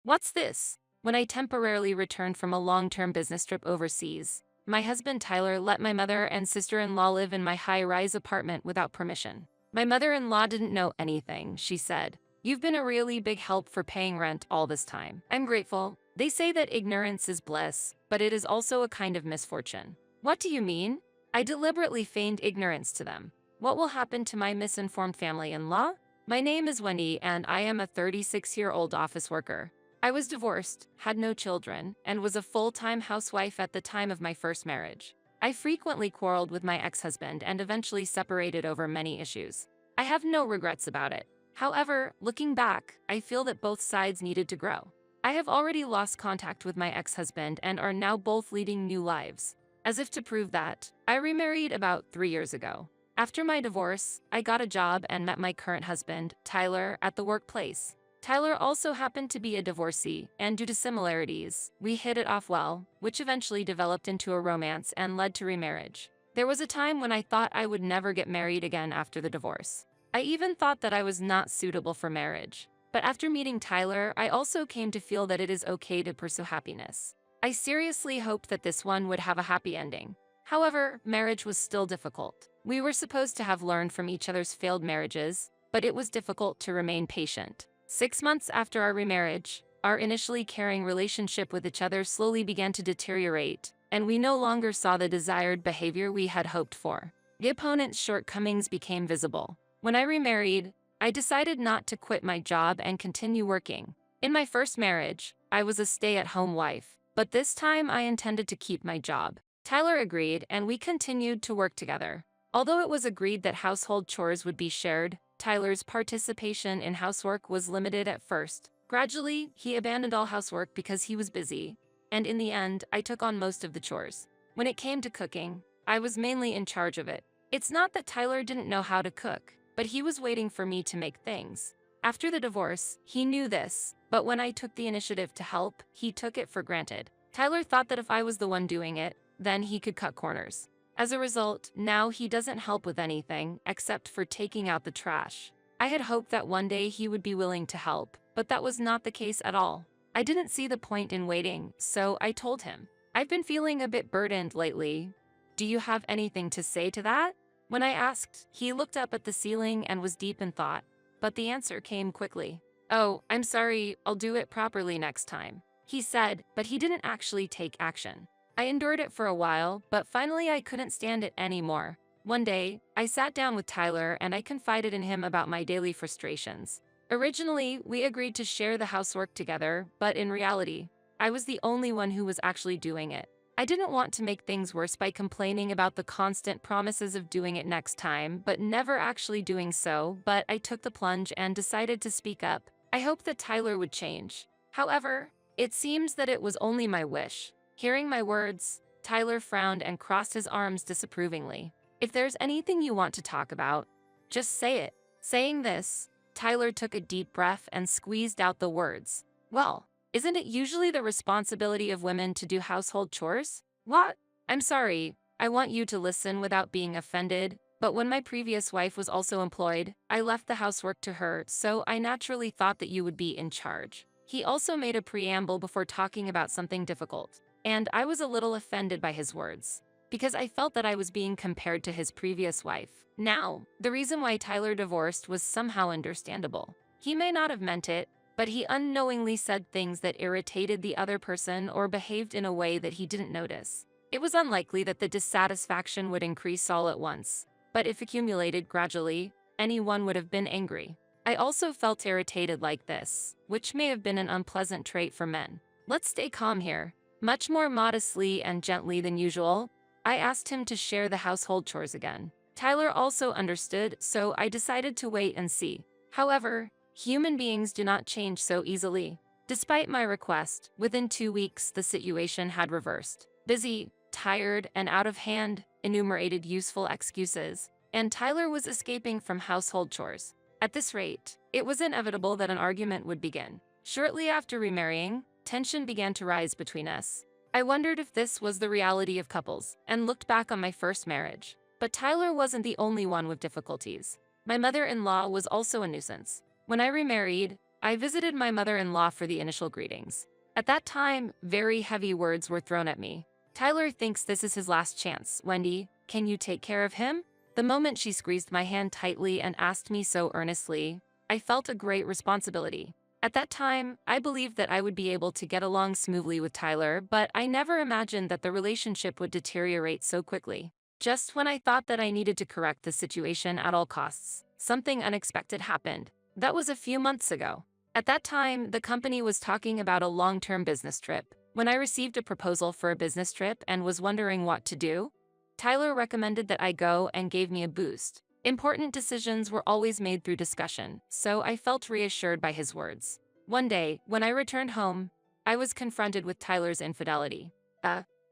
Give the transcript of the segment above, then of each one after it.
What's this? When I temporarily returned from a long-term business trip overseas, my husband Tyler let my mother and sister-in-law live in my high-rise apartment without permission. My mother-in-law didn't know anything, she said. You've been a really big help for paying rent all this time. I'm grateful. They say that ignorance is bliss, but it is also a kind of misfortune. What do you mean? I deliberately feigned ignorance to them. What will happen to my misinformed family-in-law? My name is Wendy and I am a 36-year-old office worker. I was divorced, had no children, and was a full-time housewife at the time of my first marriage. I frequently quarreled with my ex-husband and eventually separated over many issues. I have no regrets about it. However, looking back, I feel that both sides needed to grow. I have already lost contact with my ex-husband and are now both leading new lives. As if to prove that, I remarried about 3 years ago. After my divorce, I got a job and met my current husband, Tyler, at the workplace. Tyler also happened to be a divorcee, and due to similarities, we hit it off well, which eventually developed into a romance and led to remarriage. There was a time when I thought I would never get married again after the divorce. I even thought that I was not suitable for marriage. But after meeting Tyler, I also came to feel that it is okay to pursue happiness. I seriously hoped that this one would have a happy ending. However, marriage was still difficult. We were supposed to have learned from each other's failed marriages, but it was difficult to remain patient. 6 months after our remarriage, our initially caring relationship with each other slowly began to deteriorate, and we no longer saw the desired behavior we had hoped for. The opponent's shortcomings became visible. When I remarried, I decided not to quit my job and continue working. In my first marriage, I was a stay-at-home wife, but this time I intended to keep my job. Tyler agreed, and we continued to work together. Although it was agreed that household chores would be shared, Tyler's participation in housework was limited at first. Gradually, he abandoned all housework because he was busy, and in the end, I took on most of the chores. When it came to cooking, I was mainly in charge of it. It's not that Tyler didn't know how to cook, but he was waiting for me to make things. After the divorce, he knew this, but when I took the initiative to help, he took it for granted. Tyler thought that if I was the one doing it, then he could cut corners. As a result, now he doesn't help with anything except for taking out the trash. I had hoped that one day he would be willing to help, but that was not the case at all. I didn't see the point in waiting, so I told him, I've been feeling a bit burdened lately. Do you have anything to say to that? When I asked, he looked up at the ceiling and was deep in thought, but the answer came quickly. Oh, I'm sorry, I'll do it properly next time, he said, but he didn't actually take action. I endured it for a while, but finally I couldn't stand it anymore. One day, I sat down with Tyler and I confided in him about my daily frustrations. Originally, we agreed to share the housework together, but in reality, I was the only one who was actually doing it. I didn't want to make things worse by complaining about the constant promises of doing it next time, but never actually doing so, but I took the plunge and decided to speak up. I hoped that Tyler would change. However, it seems that it was only my wish. Hearing my words, Tyler frowned and crossed his arms disapprovingly. If there's anything you want to talk about, just say it. Saying this, Tyler took a deep breath and squeezed out the words. Well, isn't it usually the responsibility of women to do household chores? What? I'm sorry, I want you to listen without being offended, but when my previous wife was also employed, I left the housework to her, so I naturally thought that you would be in charge. He also made a preamble before talking about something difficult. And I was a little offended by his words, because I felt that I was being compared to his previous wife. Now, the reason why Tyler divorced was somehow understandable. He may not have meant it, but he unknowingly said things that irritated the other person or behaved in a way that he didn't notice. It was unlikely that the dissatisfaction would increase all at once, but if accumulated gradually, anyone would have been angry. I also felt irritated like this, which may have been an unpleasant trait for men. Let's stay calm here. Much more modestly and gently than usual, I asked him to share the household chores again. Tyler also understood, so I decided to wait and see. However, human beings do not change so easily. Despite my request, within 2 weeks the situation had reversed. Busy, tired, and out of hand, enumerated useful excuses, and Tyler was escaping from household chores. At this rate, it was inevitable that an argument would begin. Shortly after remarrying, tension began to rise between us. I wondered if this was the reality of couples, and looked back on my first marriage. But Tyler wasn't the only one with difficulties. My mother-in-law was also a nuisance. When I remarried, I visited my mother-in-law for the initial greetings. At that time, very heavy words were thrown at me. Tyler thinks this is his last chance. Wendy, can you take care of him? The moment she squeezed my hand tightly and asked me so earnestly, I felt a great responsibility. At that time, I believed that I would be able to get along smoothly with Tyler, but I never imagined that the relationship would deteriorate so quickly. Just when I thought that I needed to correct the situation at all costs, something unexpected happened. That was a few months ago. At that time, the company was talking about a long-term business trip. When I received a proposal for a business trip and was wondering what to do, Tyler recommended that I go and gave me a boost. Important decisions were always made through discussion, so I felt reassured by his words. One day, when I returned home, I was confronted with Tyler's infidelity.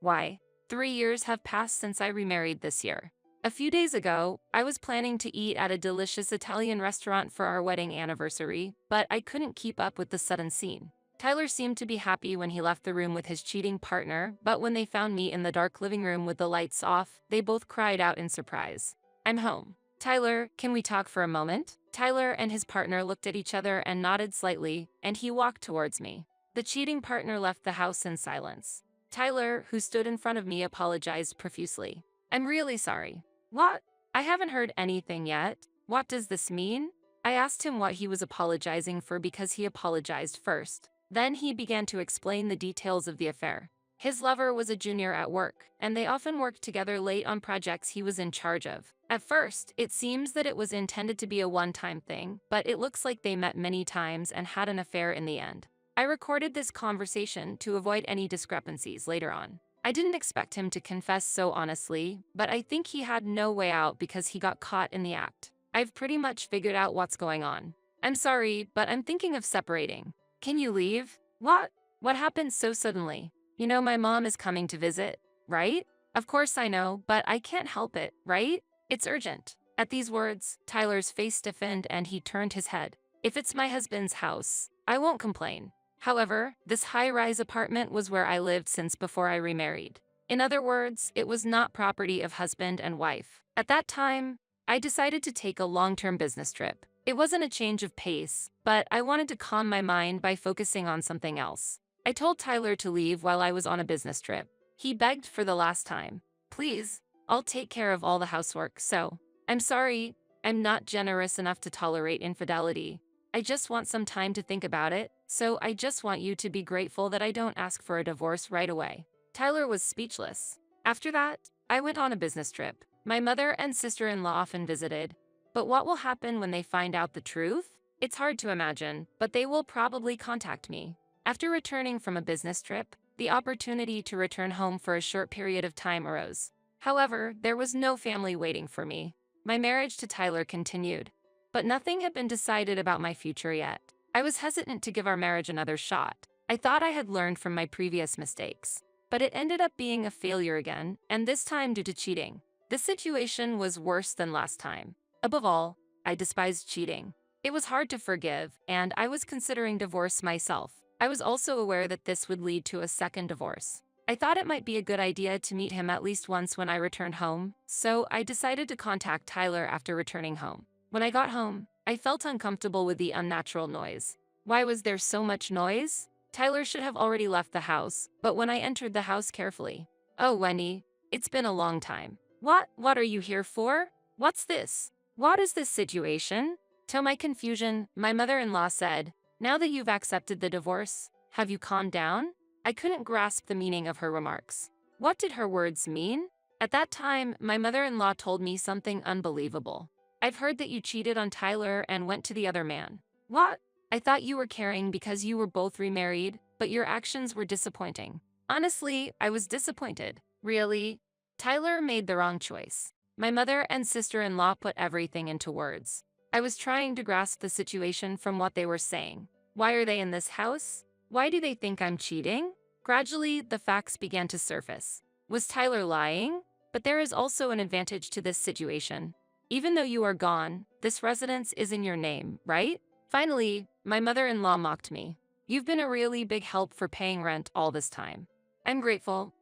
Why? 3 years have passed since I remarried this year. A few days ago, I was planning to eat at a delicious Italian restaurant for our wedding anniversary, but I couldn't keep up with the sudden scene. Tyler seemed to be happy when he left the room with his cheating partner, but when they found me in the dark living room with the lights off, they both cried out in surprise. I'm home. Tyler, can we talk for a moment? Tyler and his partner looked at each other and nodded slightly, and he walked towards me. The cheating partner left the house in silence. Tyler, who stood in front of me, apologized profusely. I'm really sorry. What? I haven't heard anything yet. What does this mean? I asked him what he was apologizing for because he apologized first. Then he began to explain the details of the affair. His lover was a junior at work, and they often worked together late on projects he was in charge of. At first, it seems that it was intended to be a one-time thing, but it looks like they met many times and had an affair in the end. I recorded this conversation to avoid any discrepancies later on. I didn't expect him to confess so honestly, but I think he had no way out because he got caught in the act. I've pretty much figured out what's going on. I'm sorry, but I'm thinking of separating. Can you leave? What? What happened so suddenly? You know my mom is coming to visit, right? Of course I know, but I can't help it, right? It's urgent. At these words, Tyler's face stiffened and he turned his head. If it's my husband's house, I won't complain. However, this high-rise apartment was where I lived since before I remarried. In other words, it was not property of husband and wife. At that time, I decided to take a long-term business trip. It wasn't a change of pace, but I wanted to calm my mind by focusing on something else. I told Tyler to leave while I was on a business trip. He begged for the last time. Please, I'll take care of all the housework, so. I'm sorry, I'm not generous enough to tolerate infidelity. I just want some time to think about it, so I just want you to be grateful that I don't ask for a divorce right away. Tyler was speechless. After that, I went on a business trip. My mother and sister-in-law often visited. But what will happen when they find out the truth? It's hard to imagine, but they will probably contact me. After returning from a business trip, the opportunity to return home for a short period of time arose. However, there was no family waiting for me. My marriage to Tyler continued. But nothing had been decided about my future yet. I was hesitant to give our marriage another shot. I thought I had learned from my previous mistakes. But it ended up being a failure again, and this time due to cheating. This situation was worse than last time. Above all, I despised cheating. It was hard to forgive, and I was considering divorce myself. I was also aware that this would lead to a second divorce. I thought it might be a good idea to meet him at least once when I returned home, so I decided to contact Tyler after returning home. When I got home, I felt uncomfortable with the unnatural noise. Why was there so much noise? Tyler should have already left the house, but when I entered the house carefully. Oh, Wendy, it's been a long time. What are you here for? What's this? What is this situation? To my confusion, my mother-in-law said, now that you've accepted the divorce, have you calmed down? I couldn't grasp the meaning of her remarks. What did her words mean? At that time, my mother-in-law told me something unbelievable. I've heard that you cheated on Tyler and went to the other man. What? I thought you were caring because you were both remarried, but your actions were disappointing. Honestly, I was disappointed. Really? Tyler made the wrong choice. My mother and sister-in-law put everything into words. I was trying to grasp the situation from what they were saying. Why are they in this house? Why do they think I'm cheating? Gradually, the facts began to surface. Was Tyler lying? But there is also an advantage to this situation. Even though you are gone, this residence is in your name, right? Finally, my mother-in-law mocked me. You've been a really big help for paying rent all this time. I'm grateful.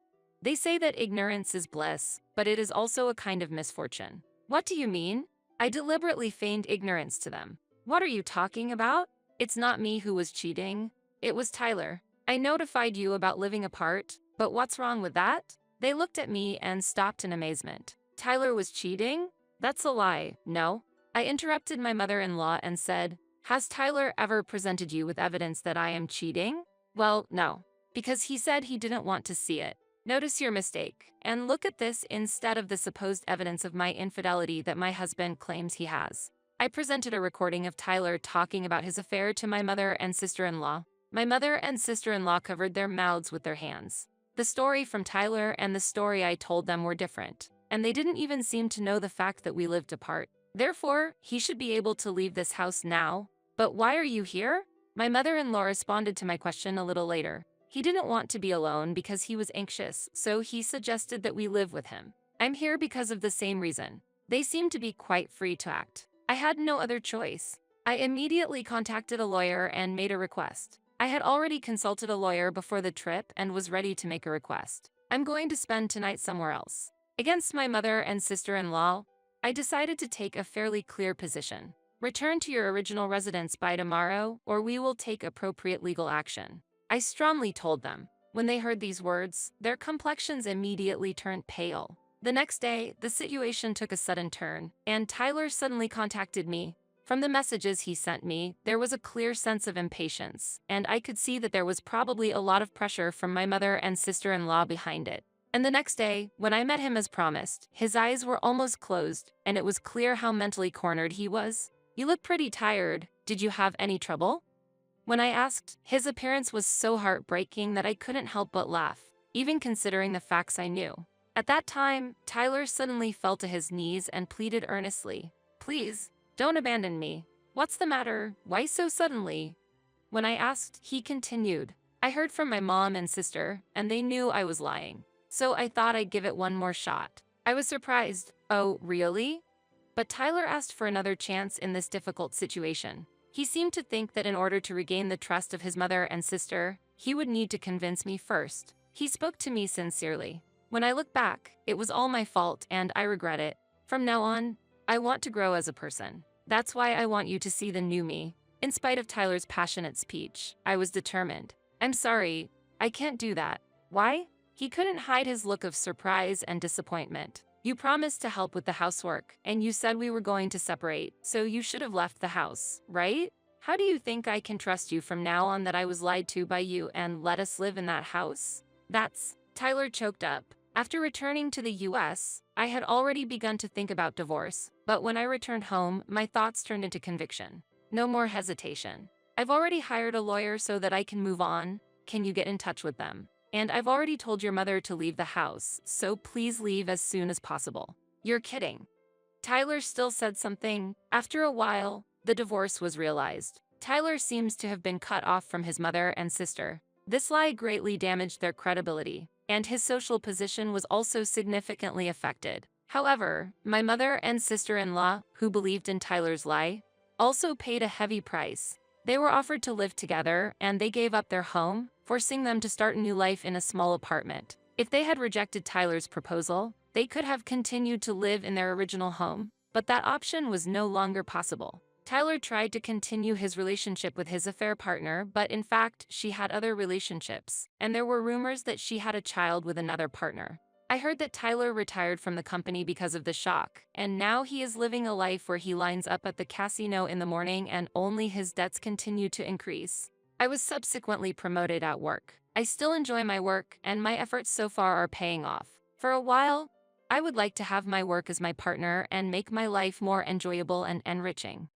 They say that ignorance is bliss, but it is also a kind of misfortune. What do you mean? I deliberately feigned ignorance to them. What are you talking about? It's not me who was cheating. It was Tyler. I notified you about living apart, but what's wrong with that? They looked at me and stopped in amazement. Tyler was cheating? That's a lie, no? I interrupted my mother-in-law and said, has Tyler ever presented you with evidence that I am cheating? Well, no, because he said he didn't want to see it. Notice your mistake, and look at this instead of the supposed evidence of my infidelity that my husband claims he has. I presented a recording of Tyler talking about his affair to my mother and sister-in-law. My mother and sister-in-law covered their mouths with their hands. The story from Tyler and the story I told them were different, and they didn't even seem to know the fact that we lived apart. Therefore, he should be able to leave this house now. But why are you here? My mother-in-law responded to my question a little later. He didn't want to be alone because he was anxious, so he suggested that we live with him. I'm here because of the same reason. They seem to be quite free to act. I had no other choice. I immediately contacted a lawyer and made a request. I had already consulted a lawyer before the trip and was ready to make a request. I'm going to spend tonight somewhere else. Against my mother and sister-in-law, I decided to take a fairly clear position. Return to your original residence by tomorrow, or we will take appropriate legal action. I strongly told them. When they heard these words, their complexions immediately turned pale. The next day, the situation took a sudden turn, and Tyler suddenly contacted me. From the messages he sent me, there was a clear sense of impatience, and I could see that there was probably a lot of pressure from my mother and sister-in-law behind it. And the next day, when I met him as promised, his eyes were almost closed, and it was clear how mentally cornered he was. You look pretty tired. Did you have any trouble? When I asked, his appearance was so heartbreaking that I couldn't help but laugh, even considering the facts I knew. At that time, Tyler suddenly fell to his knees and pleaded earnestly, please, don't abandon me. What's the matter? Why so suddenly? When I asked, he continued, I heard from my mom and sister, and they knew I was lying. So I thought I'd give it one more shot. I was surprised. Oh, really? But Tyler asked for another chance in this difficult situation. He seemed to think that in order to regain the trust of his mother and sister, he would need to convince me first. He spoke to me sincerely. When I look back, it was all my fault and I regret it. From now on, I want to grow as a person. That's why I want you to see the new me. In spite of Tyler's passionate speech, I was determined. I'm sorry, I can't do that. Why? He couldn't hide his look of surprise and disappointment. You promised to help with the housework, and you said we were going to separate, so you should have left the house, right? How do you think I can trust you from now on that I was lied to by you and let us live in that house? Tyler choked up. After returning to the US, I had already begun to think about divorce, but when I returned home, my thoughts turned into conviction. No more hesitation. I've already hired a lawyer so that I can move on. Can you get in touch with them? And I've already told your mother to leave the house, so please leave as soon as possible. You're kidding. Tyler still said something. After a while, the divorce was realized. Tyler seems to have been cut off from his mother and sister. This lie greatly damaged their credibility, and his social position was also significantly affected. However, my mother and sister-in-law, who believed in Tyler's lie, also paid a heavy price. They were offered to live together, and they gave up their home, forcing them to start a new life in a small apartment. If they had rejected Tyler's proposal, they could have continued to live in their original home, but that option was no longer possible. Tyler tried to continue his relationship with his affair partner, but in fact, she had other relationships, and there were rumors that she had a child with another partner. I heard that Tyler retired from the company because of the shock, and now he is living a life where he lines up at the casino in the morning and only his debts continue to increase. I was subsequently promoted at work. I still enjoy my work, and my efforts so far are paying off. For a while, I would like to have my work as my partner and make my life more enjoyable and enriching.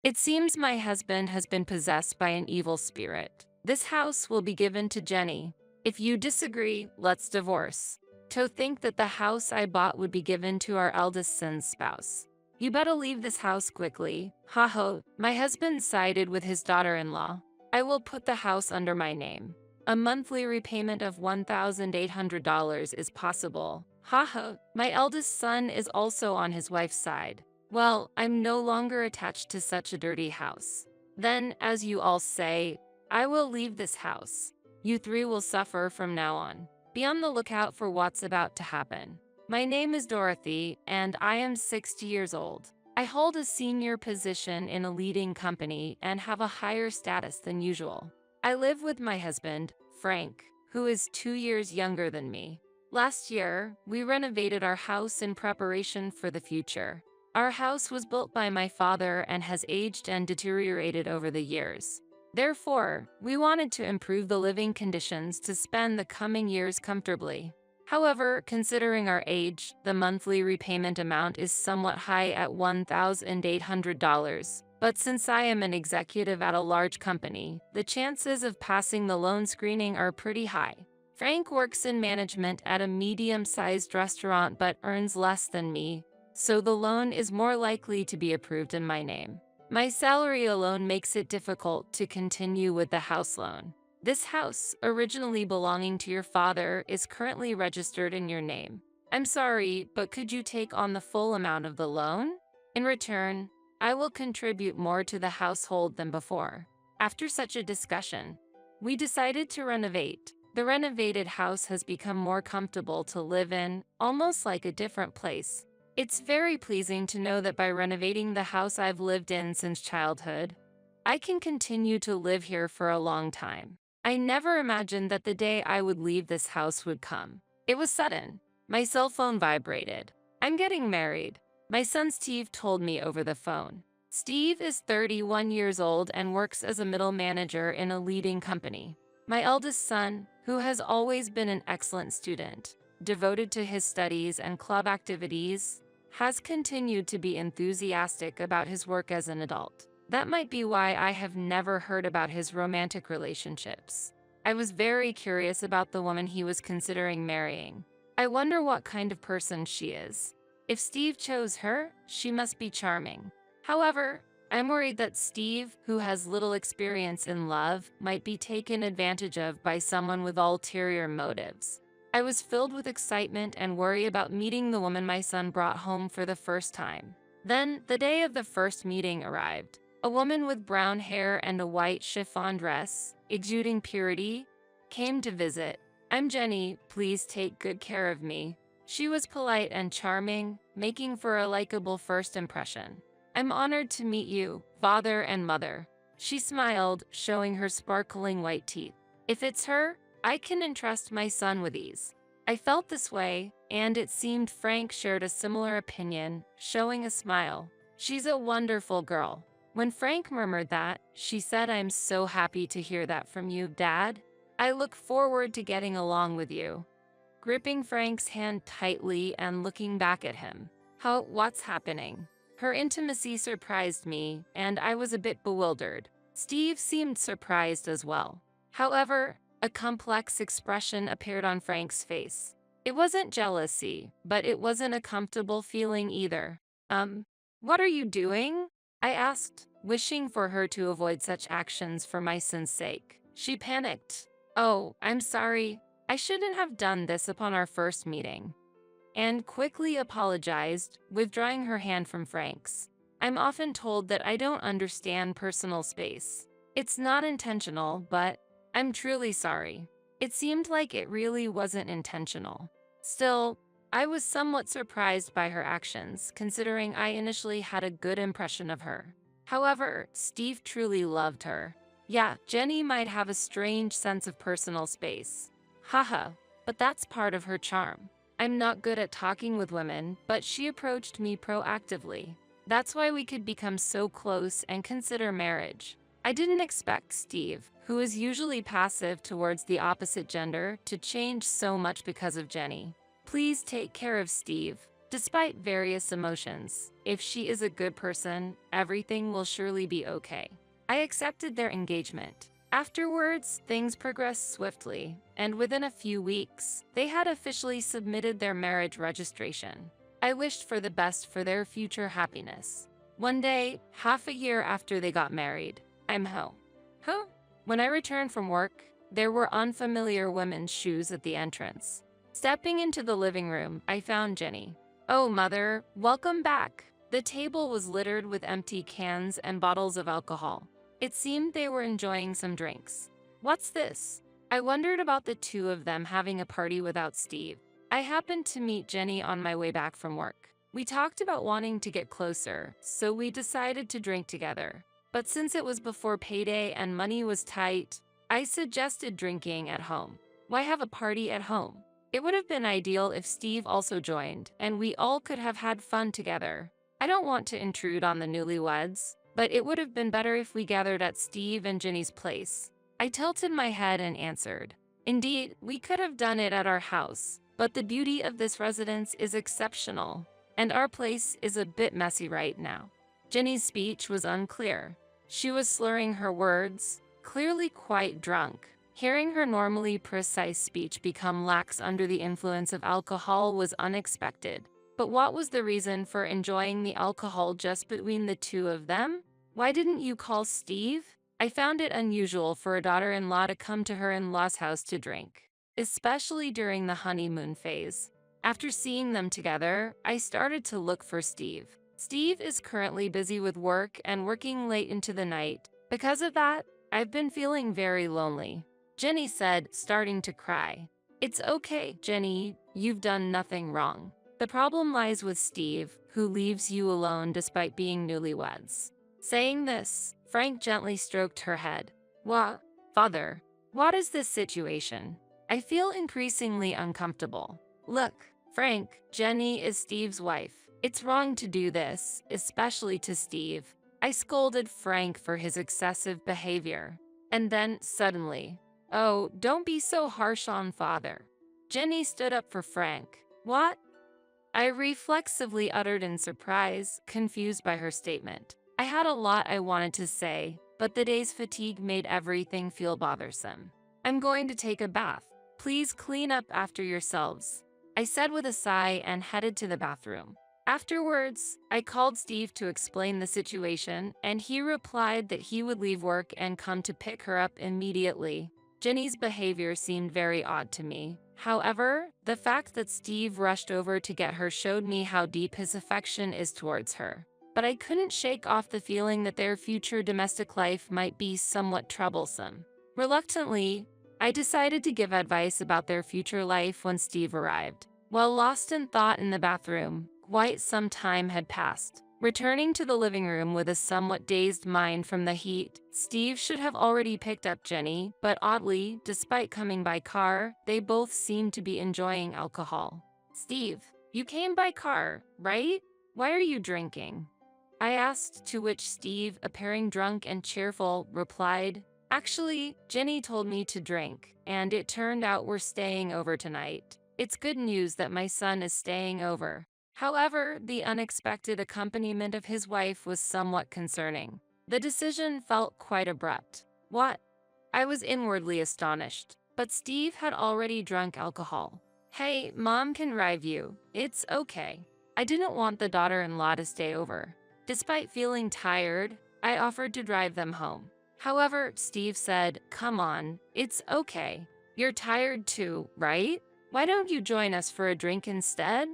It seems my husband has been possessed by an evil spirit. This house will be given to Jenny. If you disagree, let's divorce. To think that the house I bought would be given to our eldest son's spouse. You better leave this house quickly. Ha ha. My husband sided with his daughter-in-law. I will put the house under my name. A monthly repayment of $1,800 is possible. Ha ha. My eldest son is also on his wife's side. Well, I'm no longer attached to such a dirty house. Then, as you all say, I will leave this house. You three will suffer from now on. Be on the lookout for what's about to happen. My name is Dorothy, and I am 60 years old. I hold a senior position in a leading company and have a higher status than usual. I live with my husband, Frank, who is 2 years younger than me. Last year, we renovated our house in preparation for the future. Our house was built by my father and has aged and deteriorated over the years. Therefore, we wanted to improve the living conditions to spend the coming years comfortably. However, considering our age, the monthly repayment amount is somewhat high at $1,800. But since I am an executive at a large company, the chances of passing the loan screening are pretty high. Frank works in management at a medium-sized restaurant but earns less than me, so the loan is more likely to be approved in my name. My salary alone makes it difficult to continue with the house loan. This house, originally belonging to your father, is currently registered in your name. I'm sorry, but could you take on the full amount of the loan? In return, I will contribute more to the household than before. After such a discussion, we decided to renovate. The renovated house has become more comfortable to live in, almost like a different place. It's very pleasing to know that by renovating the house I've lived in since childhood, I can continue to live here for a long time. I never imagined that the day I would leave this house would come. It was sudden. My cell phone vibrated. I'm getting married. My son Steve told me over the phone. Steve is 31 years old and works as a middle manager in a leading company. My eldest son, who has always been an excellent student, devoted to his studies and club activities, has continued to be enthusiastic about his work as an adult. That might be why I have never heard about his romantic relationships. I was very curious about the woman he was considering marrying. I wonder what kind of person she is. If Steve chose her, she must be charming. However, I'm worried that Steve, who has little experience in love, might be taken advantage of by someone with ulterior motives. I was filled with excitement and worry about meeting the woman my son brought home for the first time. Then, the day of the first meeting arrived. A woman with brown hair and a white chiffon dress, exuding purity, came to visit. I'm Jenny, please take good care of me. She was polite and charming, making for a likable first impression. I'm honored to meet you, father and mother. She smiled, showing her sparkling white teeth. If it's her, I can entrust my son with ease. I felt this way, and it seemed Frank shared a similar opinion, showing a smile. She's a wonderful girl. When Frank murmured that, she said, I'm so happy to hear that from you, Dad. I look forward to getting along with you. Gripping Frank's hand tightly and looking back at him. What's happening? Her intimacy surprised me, and I was a bit bewildered. Steve seemed surprised as well. However, a complex expression appeared on Frank's face. It wasn't jealousy, but it wasn't a comfortable feeling either. What are you doing? I asked, wishing for her to avoid such actions for my son's sake. She panicked. Oh, I'm sorry. I shouldn't have done this upon our first meeting. And quickly apologized, withdrawing her hand from Frank's. I'm often told that I don't understand personal space. It's not intentional, but I'm truly sorry. It seemed like it really wasn't intentional. Still, I was somewhat surprised by her actions, considering I initially had a good impression of her. However, Steve truly loved her. Yeah, Jenny might have a strange sense of personal space. Haha, but that's part of her charm. I'm not good at talking with women, but she approached me proactively. That's why we could become so close and consider marriage. I didn't expect Steve, who is usually passive towards the opposite gender, to change so much because of Jenny. Please take care of Steve. Despite various emotions, if she is a good person, everything will surely be okay. I accepted their engagement. Afterwards, things progressed swiftly, and within a few weeks, they had officially submitted their marriage registration. I wished for the best for their future happiness. One day, half a year after they got married, I'm home. When I returned from work, there were unfamiliar women's shoes at the entrance. Stepping into the living room, I found Jenny. Oh, Mother, welcome back. The table was littered with empty cans and bottles of alcohol. It seemed they were enjoying some drinks. What's this? I wondered about the two of them having a party without Steve. I happened to meet Jenny on my way back from work. We talked about wanting to get closer, so we decided to drink together. But since it was before payday and money was tight, I suggested drinking at home. Why have a party at home? It would have been ideal if Steve also joined, and we all could have had fun together. I don't want to intrude on the newlyweds, but it would have been better if we gathered at Steve and Jenny's place. I tilted my head and answered, "Indeed, we could have done it at our house, but the beauty of this residence is exceptional, and our place is a bit messy right now." Jenny's speech was unclear. She was slurring her words, clearly quite drunk. Hearing her normally precise speech become lax under the influence of alcohol was unexpected. But what was the reason for enjoying the alcohol just between the two of them? Why didn't you call Steve? I found it unusual for a daughter-in-law to come to her in-law's house to drink, especially during the honeymoon phase. After seeing them together, I started to look for Steve. Steve is currently busy with work and working late into the night. Because of that, I've been feeling very lonely. Jenny said, starting to cry. "It's okay, Jenny, you've done nothing wrong. The problem lies with Steve, who leaves you alone despite being newlyweds." Saying this, Frank gently stroked her head. "What, father? What is this situation? I feel increasingly uncomfortable." "Look, Frank, Jenny is Steve's wife. It's wrong to do this, especially to Steve." I scolded Frank for his excessive behavior. And then, suddenly, "Oh, don't be so harsh on father." Jenny stood up for Frank. "What?" I reflexively uttered in surprise, confused by her statement. I had a lot I wanted to say, but the day's fatigue made everything feel bothersome. "I'm going to take a bath. Please clean up after yourselves," I said with a sigh and headed to the bathroom. Afterwards, I called Steve to explain the situation, and he replied that he would leave work and come to pick her up immediately. Jenny's behavior seemed very odd to me. However, the fact that Steve rushed over to get her showed me how deep his affection is towards her. But I couldn't shake off the feeling that their future domestic life might be somewhat troublesome. Reluctantly, I decided to give advice about their future life when Steve arrived. While lost in thought in the bathroom, quite some time had passed. Returning to the living room with a somewhat dazed mind from the heat, Steve should have already picked up Jenny, but oddly, despite coming by car, they both seemed to be enjoying alcohol. "Steve, you came by car, right? Why are you drinking?" I asked, to which Steve, appearing drunk and cheerful, replied, "Actually, Jenny told me to drink, and it turned out we're staying over tonight. It's good news that my son is staying over." However, the unexpected accompaniment of his wife was somewhat concerning. The decision felt quite abrupt. "What?" I was inwardly astonished, but Steve had already drunk alcohol. "Hey, Mom can drive you. It's okay." I didn't want the daughter-in-law to stay over. Despite feeling tired, I offered to drive them home. However, Steve said, "Come on, it's okay. You're tired too, right? Why don't you join us for a drink instead?"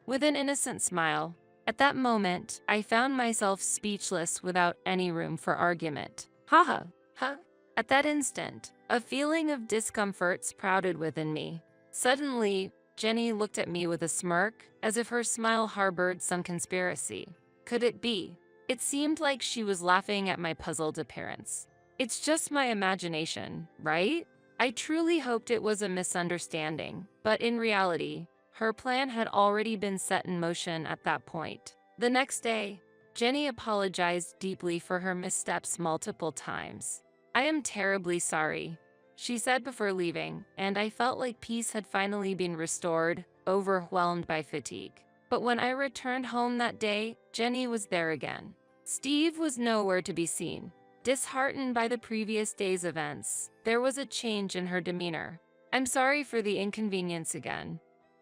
With an innocent smile. At that moment, I found myself speechless without any room for argument. Haha, huh? At that instant, a feeling of discomfort sprouted within me. Suddenly, Jenny looked at me with a smirk, as if her smile harbored some conspiracy. Could it be? It seemed like she was laughing at my puzzled appearance. "It's just my imagination, right?" I truly hoped it was a misunderstanding, but in reality, her plan had already been set in motion at that point. The next day, Jenny apologized deeply for her missteps multiple times. "I am terribly sorry," she said before leaving, and I felt like peace had finally been restored, overwhelmed by fatigue. But when I returned home that day, Jenny was there again. Steve was nowhere to be seen. Disheartened by the previous day's events, there was a change in her demeanor. "I'm sorry for the inconvenience again,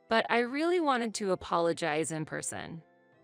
but I really wanted to apologize in person,"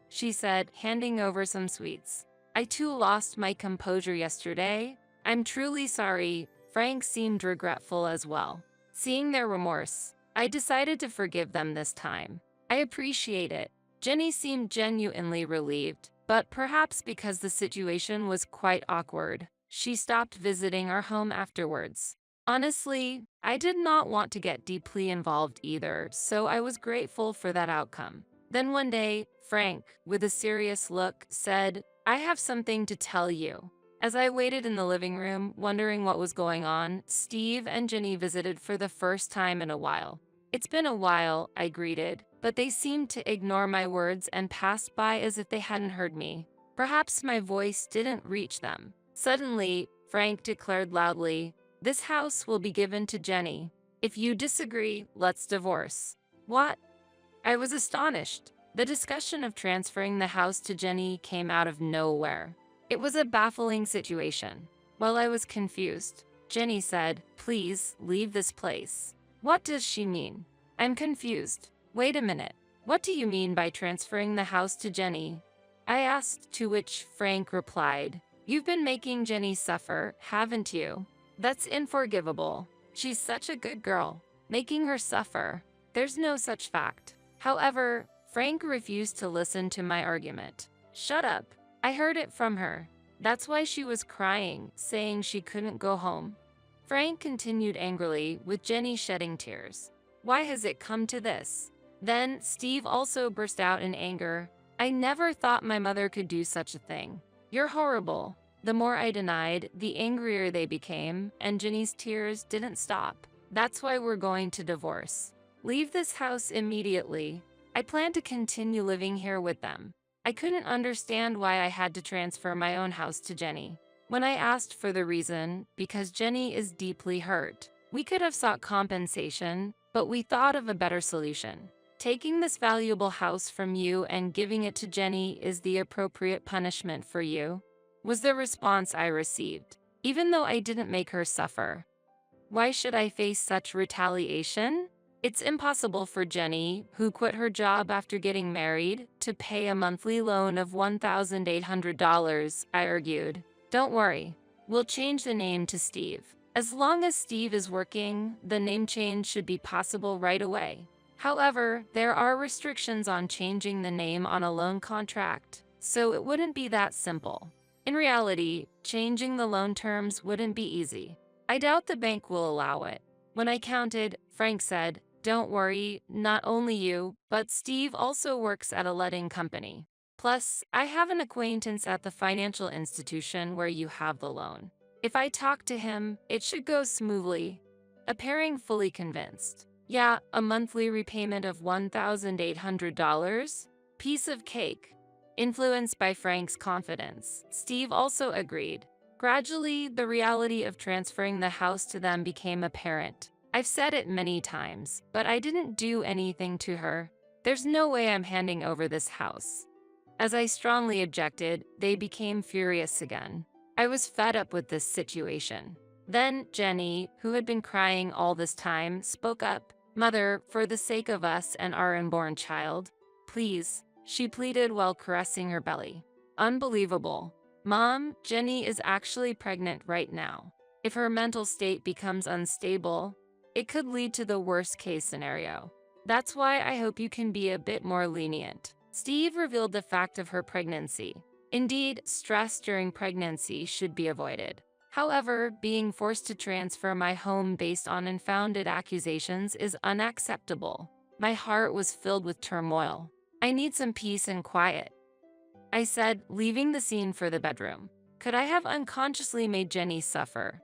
she said, handing over some sweets. "I too lost my composure yesterday. I'm truly sorry." Frank seemed regretful as well. Seeing their remorse, I decided to forgive them this time. "I appreciate it." Jenny seemed genuinely relieved, but perhaps because the situation was quite awkward, she stopped visiting our home afterwards. Honestly, I did not want to get deeply involved either, so I was grateful for that outcome. Then one day, Frank, with a serious look, said, "I have something to tell you." As I waited in the living room, wondering what was going on, Steve and Jenny visited for the first time in a while. "It's been a while," I greeted, but they seemed to ignore my words and passed by as if they hadn't heard me. Perhaps my voice didn't reach them. Suddenly, Frank declared loudly, "This house will be given to Jenny. If you disagree, let's divorce." What? I was astonished. The discussion of transferring the house to Jenny came out of nowhere. It was a baffling situation. While I was confused, Jenny said, "Please leave this place." What does she mean? I'm confused. Wait a minute. What do you mean by transferring the house to Jenny? I asked, to which Frank replied, "You've been making Jenny suffer, haven't you? That's unforgivable. She's such a good girl. Making her suffer. There's no such fact." However, Frank refused to listen to my argument. "Shut up. I heard it from her. That's why she was crying, saying she couldn't go home." Frank continued angrily, with Jenny shedding tears. "Why has it come to this?" Then Steve also burst out in anger. "I never thought my mother could do such a thing. You're horrible." The more I denied, the angrier they became, and Jenny's tears didn't stop. "That's why we're going to divorce. Leave this house immediately. I plan to continue living here with them." I couldn't understand why I had to transfer my own house to Jenny. When I asked for the reason, because Jenny is deeply hurt. We could have sought compensation, but we thought of a better solution. Taking this valuable house from you and giving it to Jenny is the appropriate punishment for you, was the response I received, even though I didn't make her suffer. Why should I face such retaliation? It's impossible for Jenny, who quit her job after getting married, to pay a monthly loan of $1,800, I argued. "Don't worry. We'll change the name to Steve. As long as Steve is working, the name change should be possible right away." However, there are restrictions on changing the name on a loan contract, so it wouldn't be that simple. In reality, changing the loan terms wouldn't be easy. I doubt the bank will allow it. When I counted, Frank said, "Don't worry, not only you, but Steve also works at a letting company. Plus, I have an acquaintance at the financial institution where you have the loan. If I talk to him, it should go smoothly." Appearing fully convinced. "Yeah, a monthly repayment of $1,800? Piece of cake." Influenced by Frank's confidence, Steve also agreed. Gradually, the reality of transferring the house to them became apparent. I've said it many times, but I didn't do anything to her. There's no way I'm handing over this house. As I strongly objected, they became furious again. I was fed up with this situation. Then Jenny, who had been crying all this time, spoke up. "Mother, for the sake of us and our unborn child, please," she pleaded while caressing her belly. Unbelievable. "Mom, Jenny is actually pregnant right now. If her mental state becomes unstable, it could lead to the worst-case scenario. That's why I hope you can be a bit more lenient." Steve revealed the fact of her pregnancy. Indeed, stress during pregnancy should be avoided. However, being forced to transfer my home based on unfounded accusations is unacceptable. My heart was filled with turmoil. "I need some peace and quiet," I said, leaving the scene for the bedroom. Could I have unconsciously made Jenny suffer?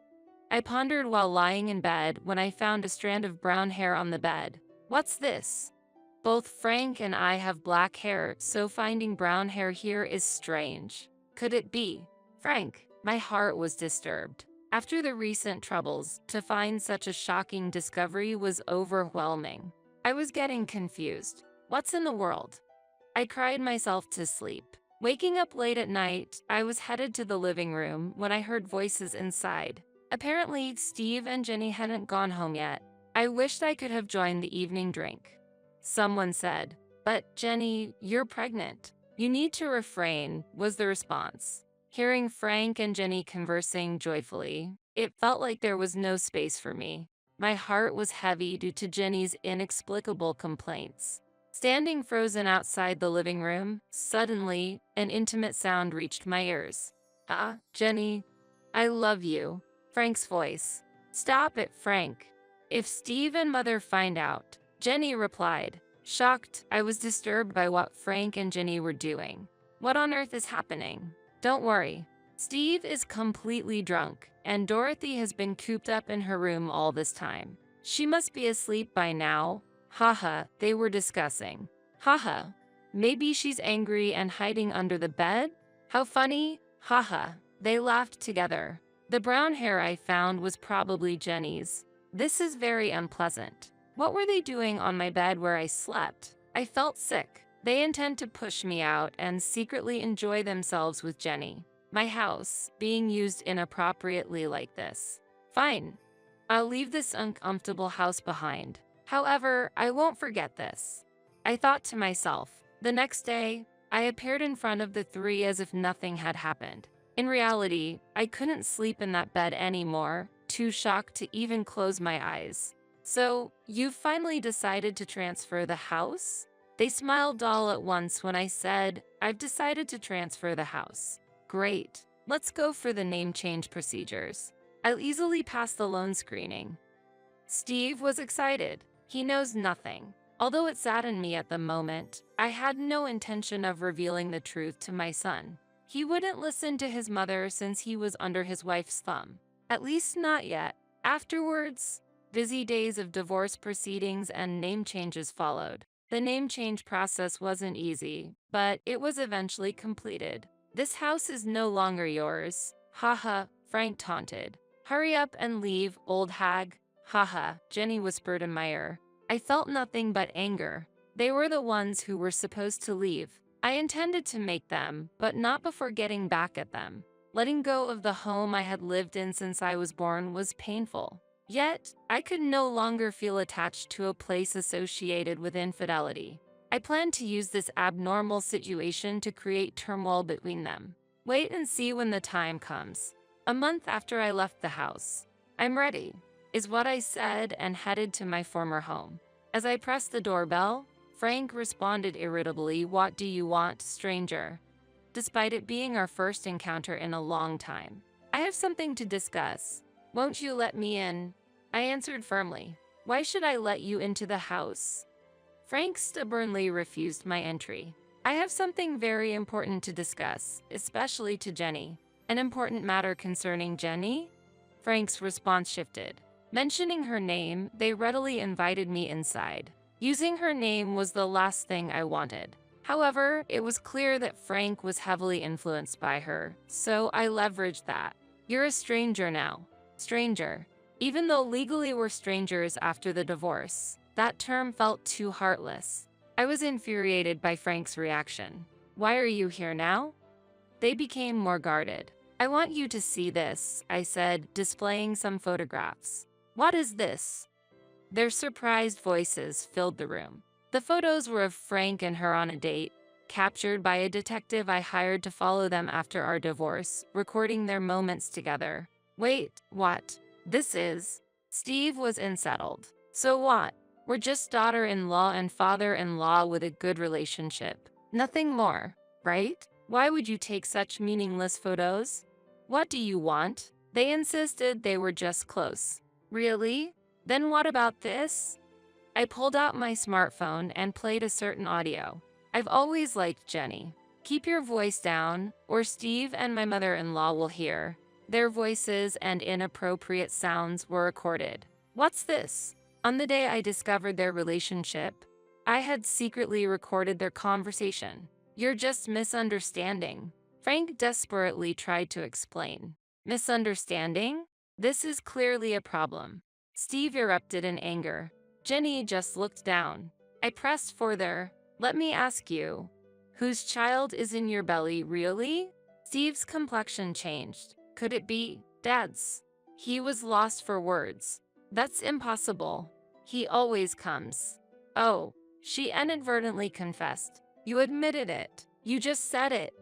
I pondered while lying in bed when I found a strand of brown hair on the bed. What's this? Both Frank and I have black hair, so finding brown hair here is strange. Could it be Frank? My heart was disturbed. After the recent troubles, to find such a shocking discovery was overwhelming. I was getting confused. What's in the world? I cried myself to sleep. Waking up late at night, I was headed to the living room when I heard voices inside. Apparently, Steve and Jenny hadn't gone home yet. I wished I could have joined the evening drink. Someone said, "But Jenny, you're pregnant. You need to refrain," was the response. Hearing Frank and Jenny conversing joyfully, it felt like there was no space for me. My heart was heavy due to Jenny's inexplicable complaints. Standing frozen outside the living room, suddenly, an intimate sound reached my ears. "Ah, Jenny, I love you." Frank's voice. Stop it, Frank. If Steve and Mother find out, Jenny replied. Shocked, I was disturbed by what Frank and Jenny were doing. What on earth is happening? Don't worry. Steve is completely drunk, and Dorothy has been cooped up in her room all this time. She must be asleep by now. Haha, they were discussing. Haha, maybe she's angry and hiding under the bed? How funny. Haha, they laughed together. The brown hair I found was probably Jenny's. This is very unpleasant. What were they doing on my bed where I slept? I felt sick. They intend to push me out and secretly enjoy themselves with Jenny. My house being used inappropriately like this. Fine. I'll leave this uncomfortable house behind. However, I won't forget this. I thought to myself. The next day, I appeared in front of the three as if nothing had happened. In reality, I couldn't sleep in that bed anymore, too shocked to even close my eyes. So, you've finally decided to transfer the house? They smiled all at once when I said, I've decided to transfer the house. Great. Let's go for the name change procedures. I'll easily pass the loan screening. Steve was excited. He knows nothing. Although it saddened me at the moment, I had no intention of revealing the truth to my son. He wouldn't listen to his mother since he was under his wife's thumb. At least not yet. Afterwards, busy days of divorce proceedings and name changes followed. The name change process wasn't easy, but it was eventually completed. This house is no longer yours. Haha, Frank taunted. Hurry up and leave, old hag. Haha, Jenny whispered in my ear. I felt nothing but anger. They were the ones who were supposed to leave. I intended to make them, but not before getting back at them. Letting go of the home I had lived in since I was born was painful. Yet, I could no longer feel attached to a place associated with infidelity. I planned to use this abnormal situation to create turmoil between them. Wait and see when the time comes. A month after I left the house. I'm ready, is what I said and headed to my former home. As I pressed the doorbell, Frank responded irritably, "What do you want, stranger?" Despite it being our first encounter in a long time. I have something to discuss. Won't you let me in? I answered firmly. Why should I let you into the house? Frank stubbornly refused my entry. I have something very important to discuss, especially to Jenny. An important matter concerning Jenny? Frank's response shifted. Mentioning her name, they readily invited me inside. Using her name was the last thing I wanted. However, it was clear that Frank was heavily influenced by her, so I leveraged that. You're a stranger now. Stranger. Even though legally we're strangers after the divorce, that term felt too heartless. I was infuriated by Frank's reaction. Why are you here now? They became more guarded. I want you to see this, I said, displaying some photographs. What is this? Their surprised voices filled the room. The photos were of Frank and her on a date, captured by a detective I hired to follow them after our divorce, recording their moments together. Wait, what? This is... Steve was unsettled. So what? We're just daughter-in-law and father-in-law with a good relationship. Nothing more, right? Why would you take such meaningless photos? What do you want? They insisted they were just close. Really? Then what about this? I pulled out my smartphone and played a certain audio. I've always liked Jenny. Keep your voice down, or Steve and my mother-in-law will hear. Their voices and inappropriate sounds were recorded. What's this? On the day I discovered their relationship, I had secretly recorded their conversation. You're just misunderstanding. Frank desperately tried to explain. Misunderstanding? This is clearly a problem. Steve erupted in anger. Jenny just looked down. I pressed further. Let me ask you, whose child is in your belly, really? Steve's complexion changed. Could it be Dad's? He was lost for words. That's impossible. He always comes. Oh, she inadvertently confessed. You admitted it. You just said it.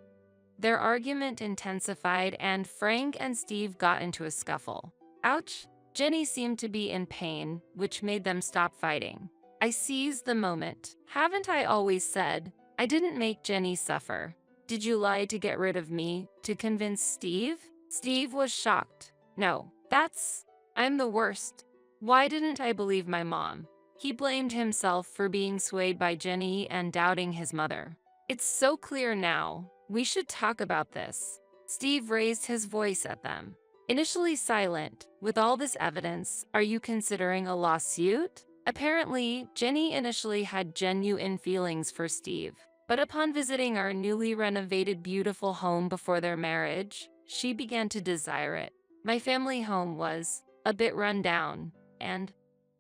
Their argument intensified and Frank and Steve got into a scuffle. Ouch! Jenny seemed to be in pain, which made them stop fighting. I seized the moment. Haven't I always said? I didn't make Jenny suffer. Did you lie to get rid of me, to convince Steve? Steve was shocked. No, that's... I'm the worst. Why didn't I believe my mom? He blamed himself for being swayed by Jenny and doubting his mother. It's so clear now. We should talk about this. Steve raised his voice at them. Initially silent, with all this evidence, are you considering a lawsuit? Apparently, Jenny initially had genuine feelings for Steve. But upon visiting our newly renovated beautiful home before their marriage, she began to desire it. My family home was a bit run down, and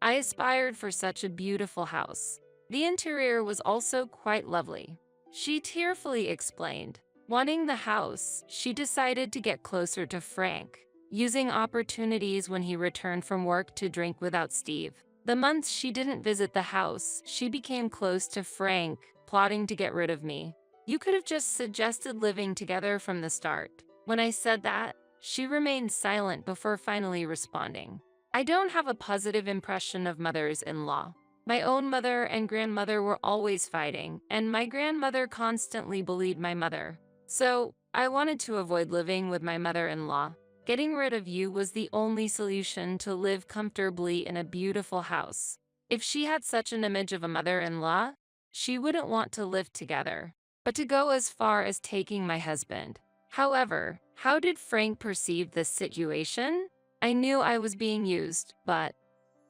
I aspired for such a beautiful house. The interior was also quite lovely. She tearfully explained. Wanting the house, she decided to get closer to Frank, using opportunities when he returned from work to drink without Steve. The months she didn't visit the house, she became close to Frank, plotting to get rid of me. You could have just suggested living together from the start. When I said that, she remained silent before finally responding. I don't have a positive impression of mothers-in-law. My own mother and grandmother were always fighting, and my grandmother constantly bullied my mother. So, I wanted to avoid living with my mother-in-law. Getting rid of you was the only solution to live comfortably in a beautiful house. If she had such an image of a mother-in-law, she wouldn't want to live together. But to go as far as taking my husband. However, how did Frank perceive this situation? I knew I was being used, but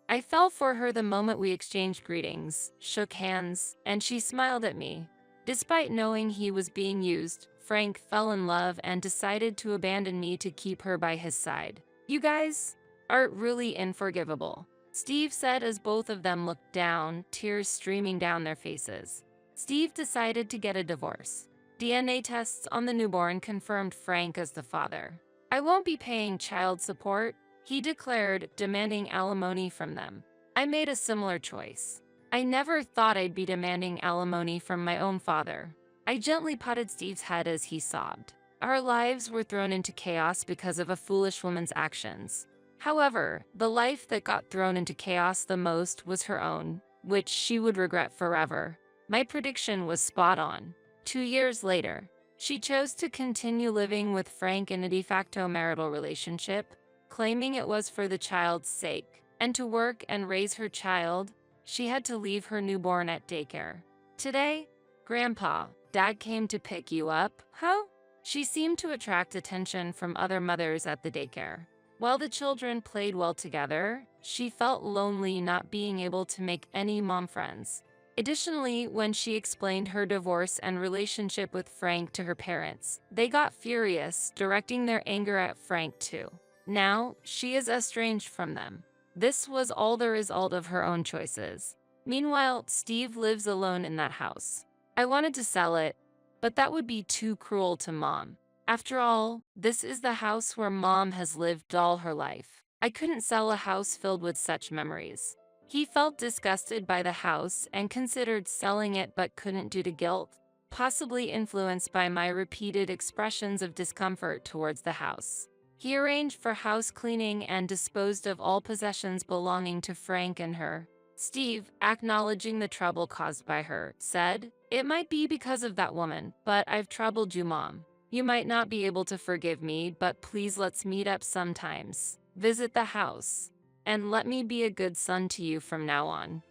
I fell for her the moment we exchanged greetings, shook hands, and she smiled at me. Despite knowing he was being used, Frank fell in love and decided to abandon me to keep her by his side. You guys are really unforgivable, Steve said as both of them looked down, tears streaming down their faces. Steve decided to get a divorce. DNA tests on the newborn confirmed Frank as the father. I won't be paying child support, he declared, demanding alimony from them. I made a similar choice. I never thought I'd be demanding alimony from my own father. I gently patted Steve's head as he sobbed. Our lives were thrown into chaos because of a foolish woman's actions. However, the life that got thrown into chaos the most was her own, which she would regret forever. My prediction was spot on. 2 years later, she chose to continue living with Frank in a de facto marital relationship, claiming it was for the child's sake. And to work and raise her child, she had to leave her newborn at daycare. Today, Grandpa, Dad came to pick you up, huh? She seemed to attract attention from other mothers at the daycare. While the children played well together, she felt lonely not being able to make any mom friends. Additionally, when she explained her divorce and relationship with Frank to her parents, they got furious, directing their anger at Frank too. Now, she is estranged from them. This was all the result of her own choices. Meanwhile, Steve lives alone in that house. I wanted to sell it, but that would be too cruel to Mom. After all, this is the house where Mom has lived all her life. I couldn't sell a house filled with such memories. He felt disgusted by the house and considered selling it but couldn't due to guilt, possibly influenced by my repeated expressions of discomfort towards the house. He arranged for house cleaning and disposed of all possessions belonging to Frank and her. Steve, acknowledging the trouble caused by her, said, "It might be because of that woman, but I've troubled you, Mom. You might not be able to forgive me, but please let's meet up sometimes. Visit the house. And let me be a good son to you from now on."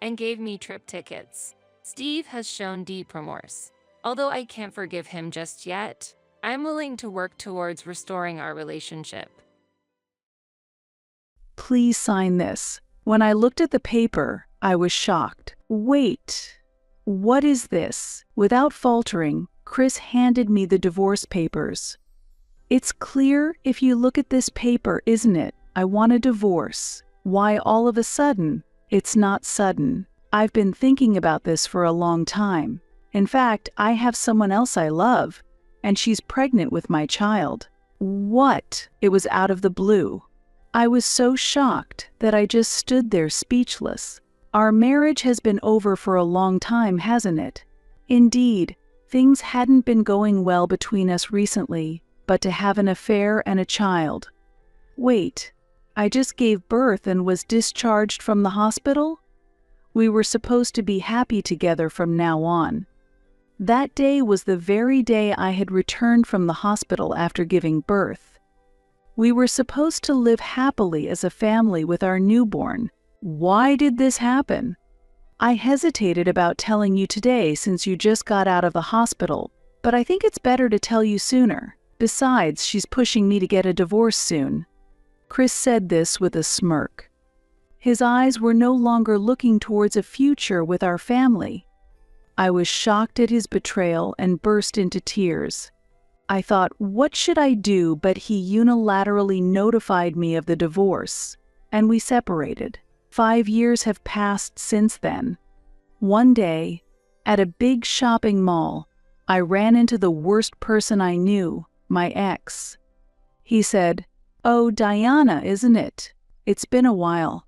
And gave me trip tickets. Steve has shown deep remorse. Although I can't forgive him just yet, I'm willing to work towards restoring our relationship. Please sign this. When I looked at the paper, I was shocked. Wait, what is this? Without faltering, Chris handed me the divorce papers. It's clear if you look at this paper, isn't it? I want a divorce. Why all of a sudden? It's not sudden. I've been thinking about this for a long time. In fact, I have someone else I love, and she's pregnant with my child. What? It was out of the blue. I was so shocked that I just stood there speechless. Our marriage has been over for a long time, hasn't it? Indeed, things hadn't been going well between us recently, but to have an affair and a child. Wait, I just gave birth and was discharged from the hospital? We were supposed to be happy together from now on. That day was the very day I had returned from the hospital after giving birth. We were supposed to live happily as a family with our newborn. Why did this happen? I hesitated about telling you today since you just got out of the hospital, but I think it's better to tell you sooner. Besides, she's pushing me to get a divorce soon." Chris said this with a smirk. His eyes were no longer looking towards a future with our family. I was shocked at his betrayal and burst into tears. I thought, what should I do? But he unilaterally notified me of the divorce, and we separated. 5 years have passed since then. One day, at a big shopping mall, I ran into the worst person I knew, my ex. He said, "Oh, Diana, isn't it? It's been a while."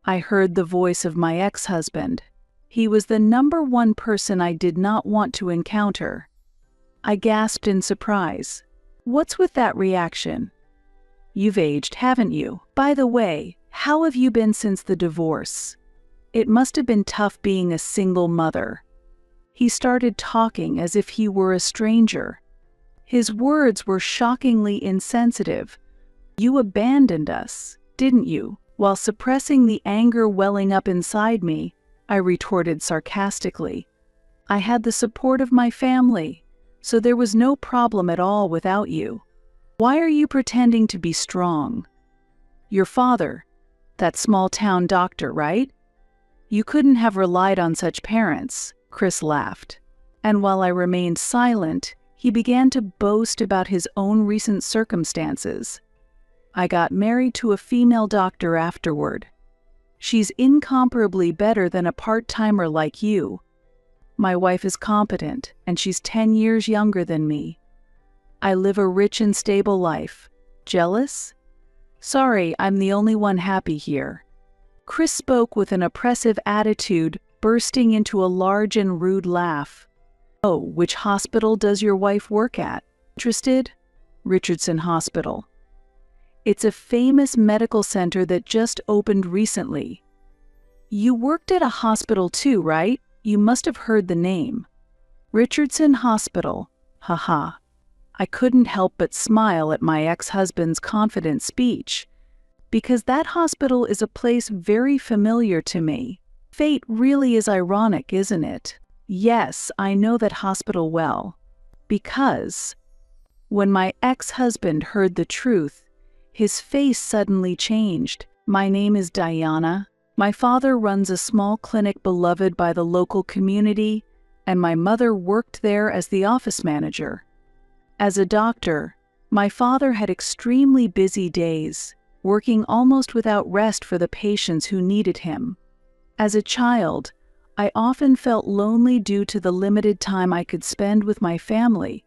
I heard the voice of my ex-husband. He was the number one person I did not want to encounter. I gasped in surprise. "What's with that reaction? You've aged, haven't you? By the way, how have you been since the divorce? It must have been tough being a single mother." He started talking as if he were a stranger. His words were shockingly insensitive. "You abandoned us, didn't you?" While suppressing the anger welling up inside me, I retorted sarcastically. "I had the support of my family, so there was no problem at all without you. Why are you pretending to be strong? Your father, that small-town doctor, right? You couldn't have relied on such parents." Chris laughed. And while I remained silent, he began to boast about his own recent circumstances. "I got married to a female doctor afterward. She's incomparably better than a part-timer like you. My wife is competent, and she's 10 years younger than me. I live a rich and stable life. Jealous? Sorry, I'm the only one happy here." Chris spoke with an oppressive attitude, bursting into a large and rude laugh. "Oh, which hospital does your wife work at? Interested? Richardson Hospital. It's a famous medical center that just opened recently. You worked at a hospital too, right? You must have heard the name. Richardson Hospital. Haha." I couldn't help but smile at my ex-husband's confident speech, because that hospital is a place very familiar to me. Fate really is ironic, isn't it? Yes, I know that hospital well. Because when my ex-husband heard the truth, his face suddenly changed. "My name is Diana. My father runs a small clinic beloved by the local community, and my mother worked there as the office manager. As a doctor, my father had extremely busy days, working almost without rest for the patients who needed him. As a child, I often felt lonely due to the limited time I could spend with my family,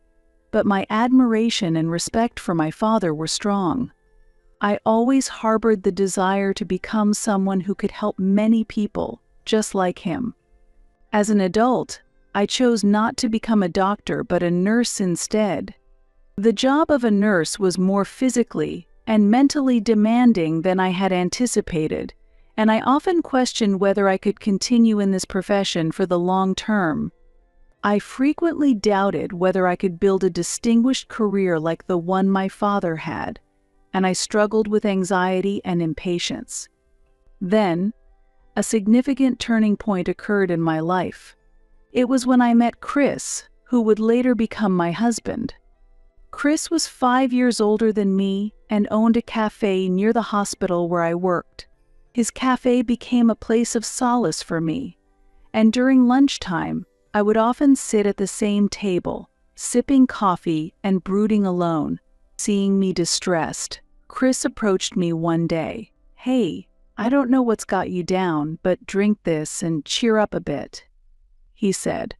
but my admiration and respect for my father were strong. I always harbored the desire to become someone who could help many people, just like him. As an adult, I chose not to become a doctor but a nurse instead. The job of a nurse was more physically and mentally demanding than I had anticipated, and I often questioned whether I could continue in this profession for the long term. I frequently doubted whether I could build a distinguished career like the one my father had, and I struggled with anxiety and impatience. Then, a significant turning point occurred in my life. It was when I met Chris, who would later become my husband. Chris was 5 years older than me and owned a cafe near the hospital where I worked. His cafe became a place of solace for me, and during lunchtime, I would often sit at the same table, sipping coffee and brooding alone. Seeing me distressed, Chris approached me one day. "Hey, I don't know what's got you down, but drink this and cheer up a bit," he said,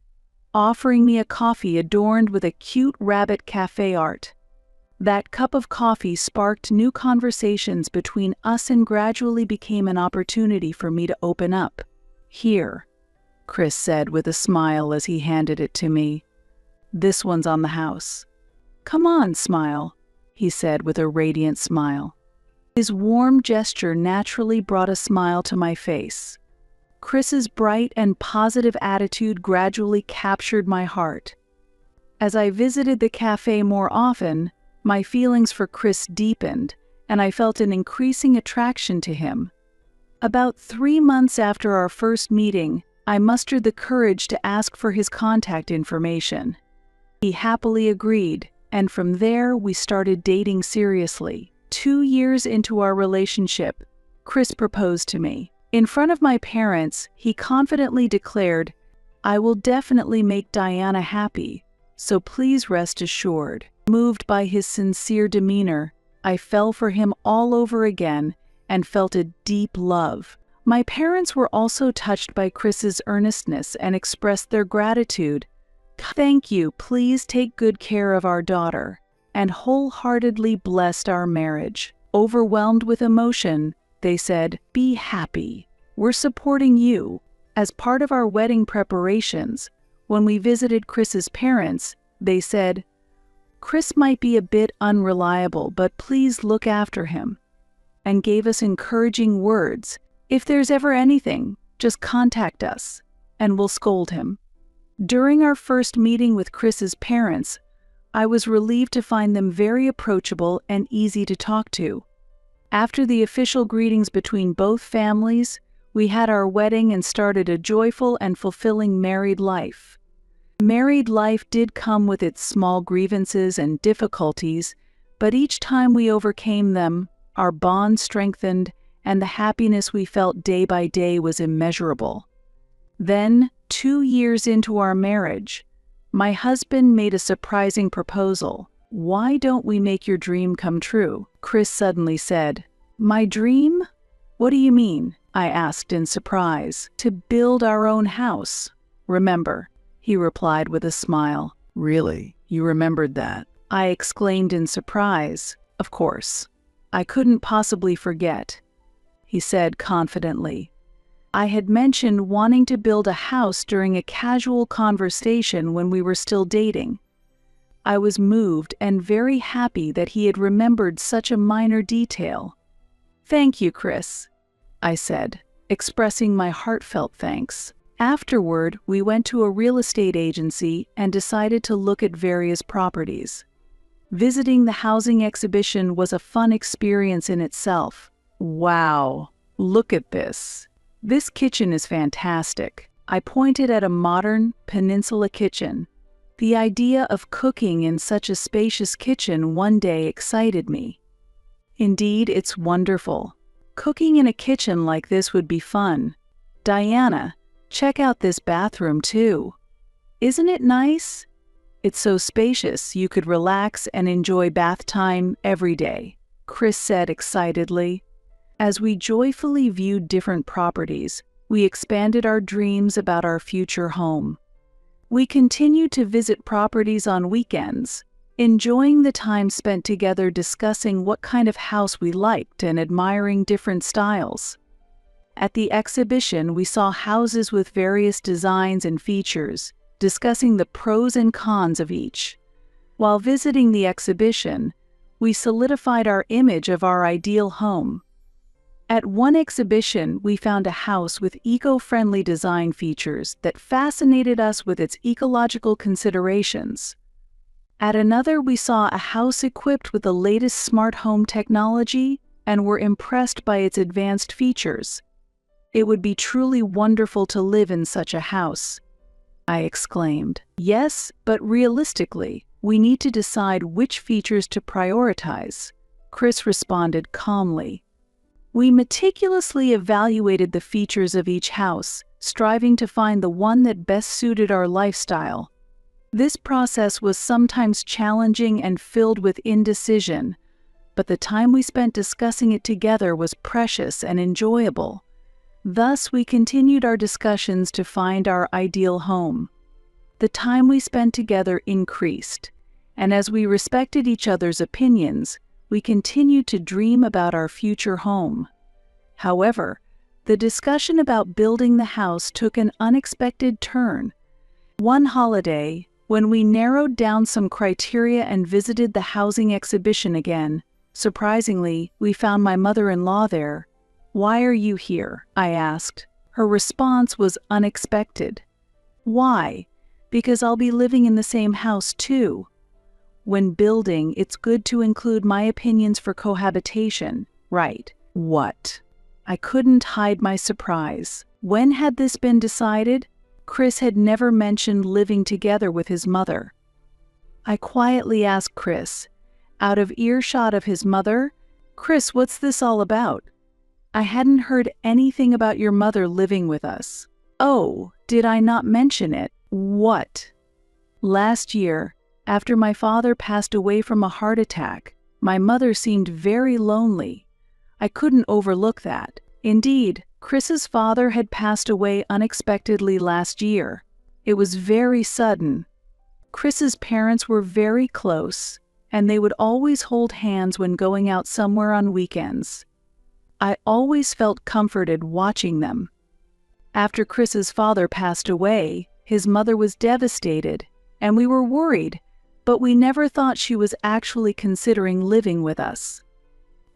offering me a coffee adorned with a cute rabbit cafe art. That cup of coffee sparked new conversations between us and gradually became an opportunity for me to open up. "Here," Chris said with a smile as he handed it to me. "This one's on the house. Come on, smile," he said with a radiant smile. His warm gesture naturally brought a smile to my face. Chris's bright and positive attitude gradually captured my heart. As I visited the cafe more often, my feelings for Chris deepened, and I felt an increasing attraction to him. About 3 months after our first meeting, I mustered the courage to ask for his contact information. He happily agreed, and from there we started dating seriously. 2 years into our relationship, Chris proposed to me. In front of my parents, he confidently declared, "I will definitely make Diana happy, so please rest assured." Moved by his sincere demeanor, I fell for him all over again and felt a deep love. My parents were also touched by Chris's earnestness and expressed their gratitude. "Thank you, please take good care of our daughter," and wholeheartedly blessed our marriage. Overwhelmed with emotion, they said, "Be happy. We're supporting you." As part of our wedding preparations, when we visited Chris's parents, they said, "Chris might be a bit unreliable, but please look after him," and gave us encouraging words. "If there's ever anything, just contact us, and we'll scold him." During our first meeting with Chris's parents, I was relieved to find them very approachable and easy to talk to. After the official greetings between both families, we had our wedding and started a joyful and fulfilling married life. Married life did come with its small grievances and difficulties, but each time we overcame them, our bond strengthened, and the happiness we felt day by day was immeasurable. Then, 2 years into our marriage, my husband made a surprising proposal. "Why don't we make your dream come true?" Chris suddenly said. "My dream? What do you mean?" I asked in surprise. "To build our own house. Remember," he replied with a smile. "Really? You remembered that?" I exclaimed in surprise. "Of course. I couldn't possibly forget," he said confidently. I had mentioned wanting to build a house during a casual conversation when we were still dating. I was moved and very happy that he had remembered such a minor detail. "Thank you, Chris," I said, expressing my heartfelt thanks. Afterward, we went to a real estate agency and decided to look at various properties. Visiting the housing exhibition was a fun experience in itself. "Wow, look at this. This kitchen is fantastic." I pointed at a modern peninsula kitchen. The idea of cooking in such a spacious kitchen one day excited me. "Indeed, it's wonderful. Cooking in a kitchen like this would be fun. Diana, check out this bathroom too. Isn't it nice? It's so spacious you could relax and enjoy bath time every day," Chris said excitedly. As we joyfully viewed different properties, we expanded our dreams about our future home. We continued to visit properties on weekends, enjoying the time spent together discussing what kind of house we liked and admiring different styles. At the exhibition, we saw houses with various designs and features, discussing the pros and cons of each. While visiting the exhibition, we solidified our image of our ideal home. At one exhibition, we found a house with eco-friendly design features that fascinated us with its ecological considerations. At another, we saw a house equipped with the latest smart home technology and were impressed by its advanced features. "It would be truly wonderful to live in such a house," I exclaimed. "Yes, but realistically, we need to decide which features to prioritize," Chris responded calmly. We meticulously evaluated the features of each house, striving to find the one that best suited our lifestyle. This process was sometimes challenging and filled with indecision, but the time we spent discussing it together was precious and enjoyable. Thus, we continued our discussions to find our ideal home. The time we spent together increased, and as we respected each other's opinions, we continued to dream about our future home. However, the discussion about building the house took an unexpected turn. One holiday, when we narrowed down some criteria and visited the housing exhibition again, surprisingly, we found my mother-in-law there. "Why are you here?" I asked. Her response was unexpected. "Why? Because I'll be living in the same house too." when building, it's good to include my opinions for cohabitation, right? What? I couldn't hide my surprise. When had this been decided? Chris had never mentioned living together with his mother. I quietly asked Chris, out of earshot of his mother, "Chris, what's this all about? I hadn't heard anything about your mother living with us." "Oh, did I not mention it? What?" "Last year, after my father passed away from a heart attack, my mother seemed very lonely. I couldn't overlook that. Indeed, Chris's father had passed away unexpectedly last year. It was very sudden. Chris's parents were very close, and they would always hold hands when going out somewhere on weekends. I always felt comforted watching them. After Chris's father passed away, his mother was devastated, and we were worried, but we never thought she was actually considering living with us.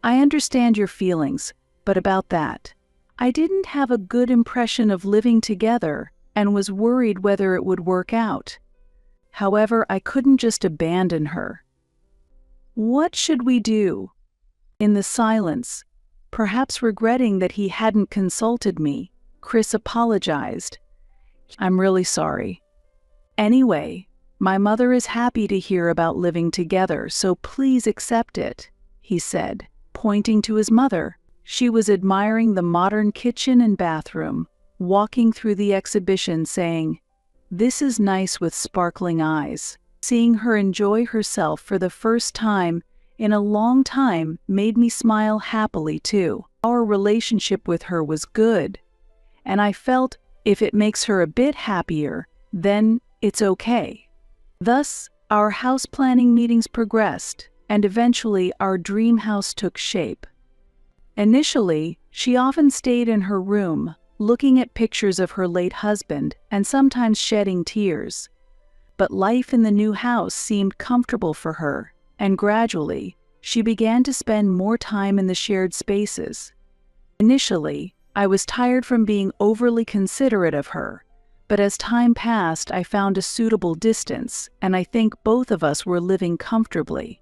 I understand your feelings, but about that, I didn't have a good impression of living together and was worried whether it would work out. However, I couldn't just abandon her. What should we do?" In the silence, perhaps regretting that he hadn't consulted me, Chris apologized. "I'm really sorry. Anyway, my mother is happy to hear about living together, so please accept it," he said, pointing to his mother. She was admiring the modern kitchen and bathroom, walking through the exhibition saying, "This is nice," with sparkling eyes. Seeing her enjoy herself for the first time in a long time made me smile happily too. Our relationship with her was good, and I felt if it makes her a bit happier, then it's okay. Thus, our house planning meetings progressed, and eventually our dream house took shape. Initially, she often stayed in her room, looking at pictures of her late husband and sometimes shedding tears. But life in the new house seemed comfortable for her, and gradually, she began to spend more time in the shared spaces. Initially, I was tired from being overly considerate of her, but as time passed, I found a suitable distance, and I think both of us were living comfortably.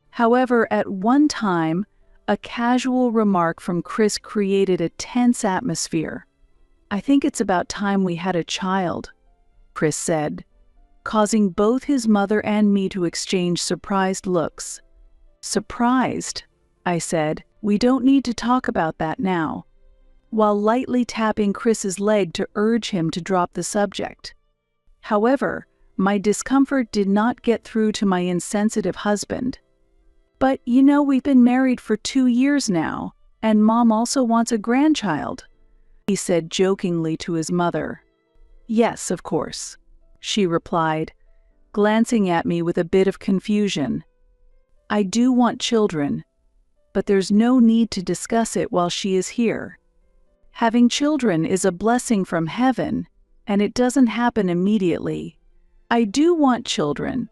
However, at one time, a casual remark from Chris created a tense atmosphere. "I think it's about time we had a child," Chris said, causing both his mother and me to exchange surprised looks. "Surprised?" I said. "We don't need to talk about that now," while lightly tapping Chris's leg to urge him to drop the subject. However, my discomfort did not get through to my insensitive husband. "But you know, we've been married for 2 years now, and Mom also wants a grandchild," he said jokingly to his mother. "Yes, of course," she replied, glancing at me with a bit of confusion. "I do want children, but there's no need to discuss it while she is here. Having children is a blessing from heaven, and it doesn't happen immediately. I do want children,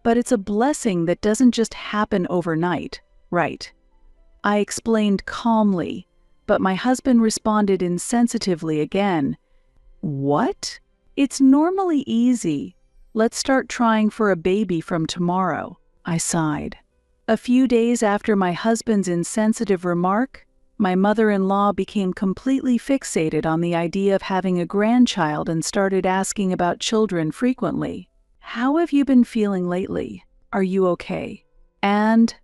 but it's a blessing that doesn't just happen overnight, right?" I explained calmly, but my husband responded insensitively again. "What? It's normally easy. Let's start trying for a baby from tomorrow," I sighed. A few days after my husband's insensitive remark, my mother-in-law became completely fixated on the idea of having a grandchild and started asking about children frequently. "How have you been feeling lately? Are you okay? And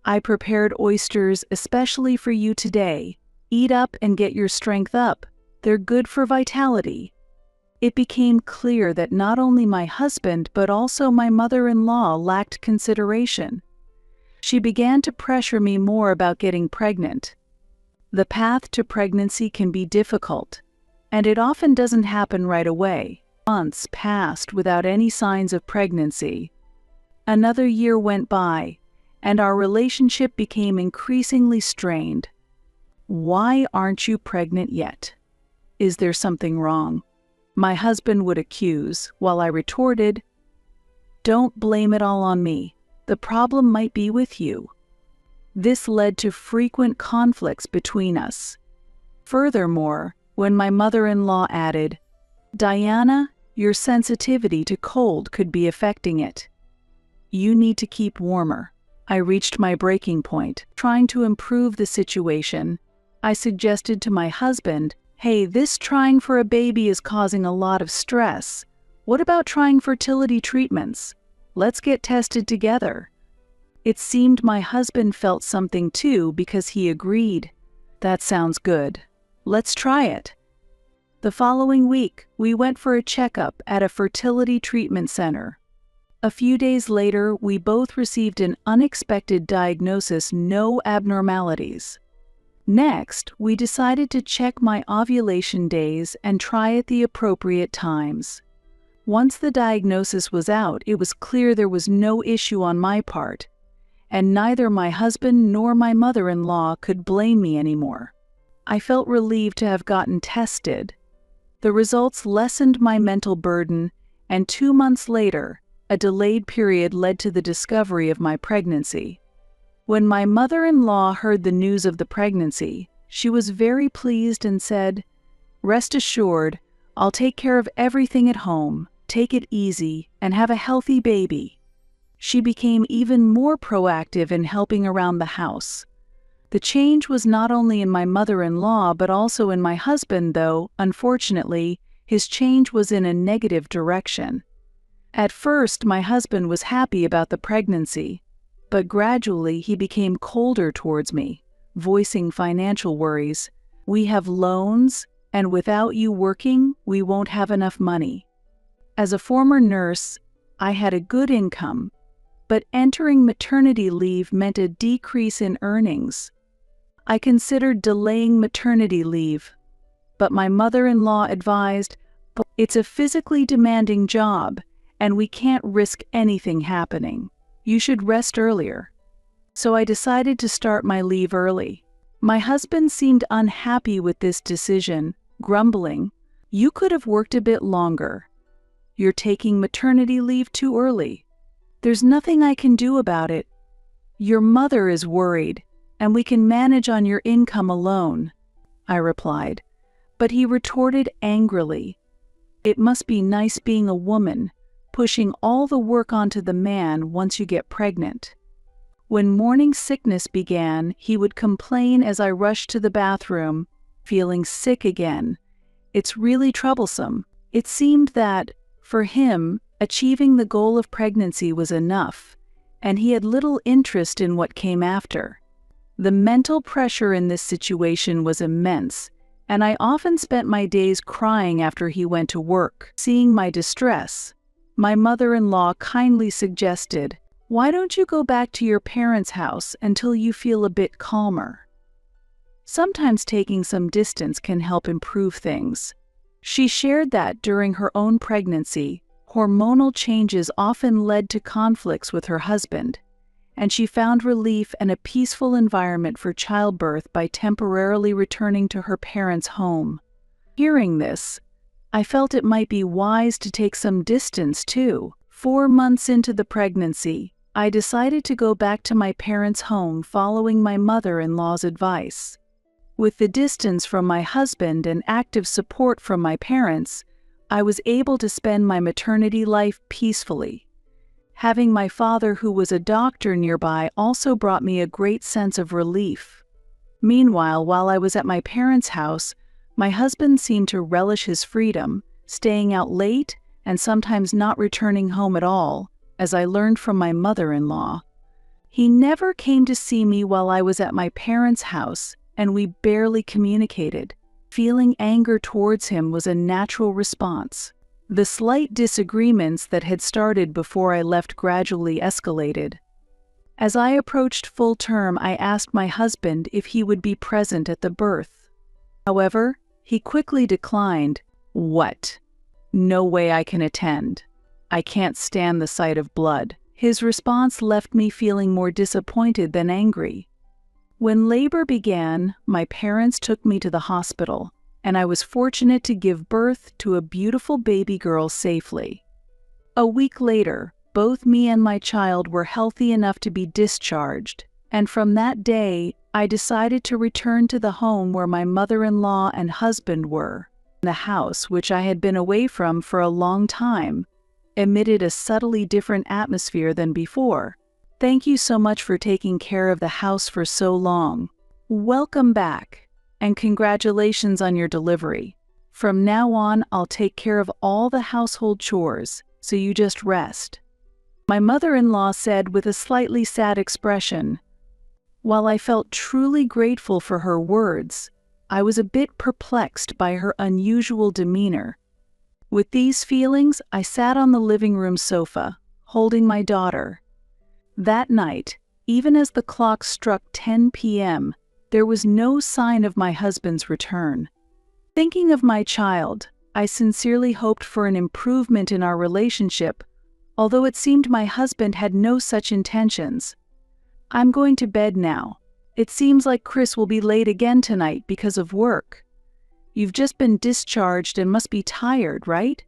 I prepared oysters especially for you today. Eat up and get your strength up. They're good for vitality." It became clear that not only my husband but also my mother-in-law lacked consideration. She began to pressure me more about getting pregnant. The path to pregnancy can be difficult, and it often doesn't happen right away. Months passed without any signs of pregnancy. Another year went by, and our relationship became increasingly strained. "Why aren't you pregnant yet? Is there something wrong?" my husband would accuse, while I retorted, "Don't blame it all on me. The problem might be with you." This led to frequent conflicts between us. Furthermore, when my mother-in-law added, "Diana, your sensitivity to cold could be affecting it. You need to keep warmer. I reached my breaking point. Trying to improve the situation, I suggested to my husband, "Hey, this trying for a baby is causing a lot of stress. What about trying fertility treatments? Let's get tested together." It seemed my husband felt something too because he agreed. "That sounds good. Let's try it." The following week, we went for a checkup at a fertility treatment center. A few days later, we both received an unexpected diagnosis: no abnormalities. Next, we decided to check my ovulation days and try at the appropriate times. Once the diagnosis was out, it was clear there was no issue on my part, and neither my husband nor my mother-in-law could blame me anymore. I felt relieved to have gotten tested. The results lessened my mental burden, and 2 months later, a delayed period led to the discovery of my pregnancy. When my mother-in-law heard the news of the pregnancy, she was very pleased and said, "Rest assured, I'll take care of everything at home. Take it easy and have a healthy baby." She became even more proactive in helping around the house. The change was not only in my mother-in-law but also in my husband, though, unfortunately, his change was in a negative direction. At first, my husband was happy about the pregnancy, but gradually he became colder towards me, voicing financial worries. "We have loans, and without you working, we won't have enough money." As a former nurse, I had a good income, but entering maternity leave meant a decrease in earnings. I considered delaying maternity leave, but my mother-in-law advised, "It's a physically demanding job, and we can't risk anything happening. You should rest earlier." So I decided to start my leave early. My husband seemed unhappy with this decision, grumbling, "You could have worked a bit longer. You're taking maternity leave too early. There's nothing I can do about it. Your mother is worried, and we can manage on your income alone," I replied. But he retorted angrily, "It must be nice being a woman, pushing all the work onto the man once you get pregnant." When morning sickness began, he would complain as I rushed to the bathroom, feeling sick again. It's really troublesome. It seemed that, for him, achieving the goal of pregnancy was enough, and he had little interest in what came after. The mental pressure in this situation was immense, and I often spent my days crying after he went to work. Seeing my distress, my mother-in-law kindly suggested, "Why don't you go back to your parents' house until you feel a bit calmer?" Sometimes taking some distance can help improve things. She shared that during her own pregnancy, hormonal changes often led to conflicts with her husband, and she found relief and a peaceful environment for childbirth by temporarily returning to her parents' home. Hearing this, I felt it might be wise to take some distance too. 4 months into the pregnancy, I decided to go back to my parents' home following my mother-in-law's advice. With the distance from my husband and active support from my parents, I was able to spend my maternity life peacefully. Having my father, who was a doctor, nearby also brought me a great sense of relief. Meanwhile, while I was at my parents' house, my husband seemed to relish his freedom, staying out late and sometimes not returning home at all, as I learned from my mother-in-law. He never came to see me while I was at my parents' house, and we barely communicated. Feeling anger towards him was a natural response. The slight disagreements that had started before I left gradually escalated. As I approached full term, I asked my husband if he would be present at the birth. However, he quickly declined. "What? No way I can attend. I can't stand the sight of blood." His response left me feeling more disappointed than angry. When labor began, my parents took me to the hospital, and I was fortunate to give birth to a beautiful baby girl safely. A week later, both me and my child were healthy enough to be discharged, and from that day, I decided to return to the home where my mother-in-law and husband were, the house which I had been away from for a long time. emitted a subtly different atmosphere than before. "Thank you so much for taking care of the house for so long. Welcome back, and congratulations on your delivery. From now on, I'll take care of all the household chores, so you just rest," my mother-in-law said with a slightly sad expression. While I felt truly grateful for her words, I was a bit perplexed by her unusual demeanor. With these feelings, I sat on the living room sofa, holding my daughter. That night, even as the clock struck 10 p.m., there was no sign of my husband's return. Thinking of my child, I sincerely hoped for an improvement in our relationship, although it seemed my husband had no such intentions. "I'm going to bed now. It seems like Chris will be late again tonight because of work. You've just been discharged and must be tired, right?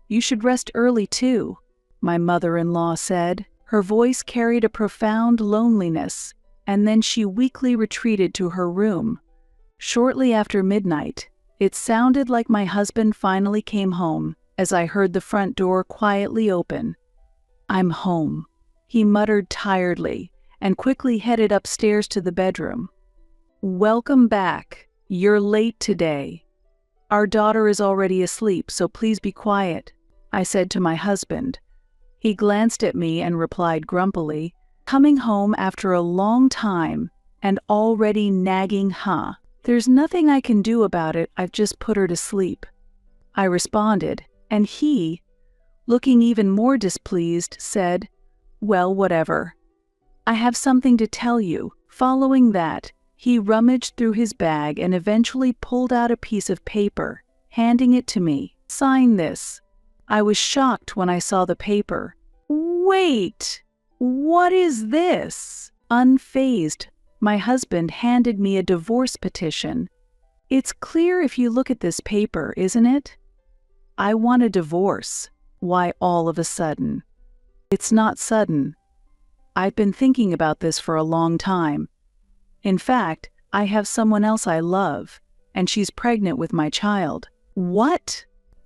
You should rest early too," my mother-in-law said. Her voice carried a profound loneliness, and then she weakly retreated to her room. Shortly after midnight, it sounded like my husband finally came home as I heard the front door quietly open. "I'm home," he muttered tiredly, and quickly headed upstairs to the bedroom. "Welcome back. You're late today. Our daughter is already asleep, so please be quiet," I said to my husband. He glanced at me and replied grumpily, "Coming home after a long time and already nagging, huh? There's nothing I can do about it, I've just put her to sleep," I responded, and he, looking even more displeased, said, "Well, whatever. I have something to tell you." Following that, he rummaged through his bag and eventually pulled out a piece of paper, handing it to me. "Sign this." I was shocked when I saw the paper. "Wait, what is this?" Unfazed, my husband handed me a divorce petition. "It's clear if you look at this paper, isn't it? I want a divorce. Why all of a sudden?" "It's not sudden. I've been thinking about this for a long time. In fact, I have someone else I love, and she's pregnant with my child." "What?"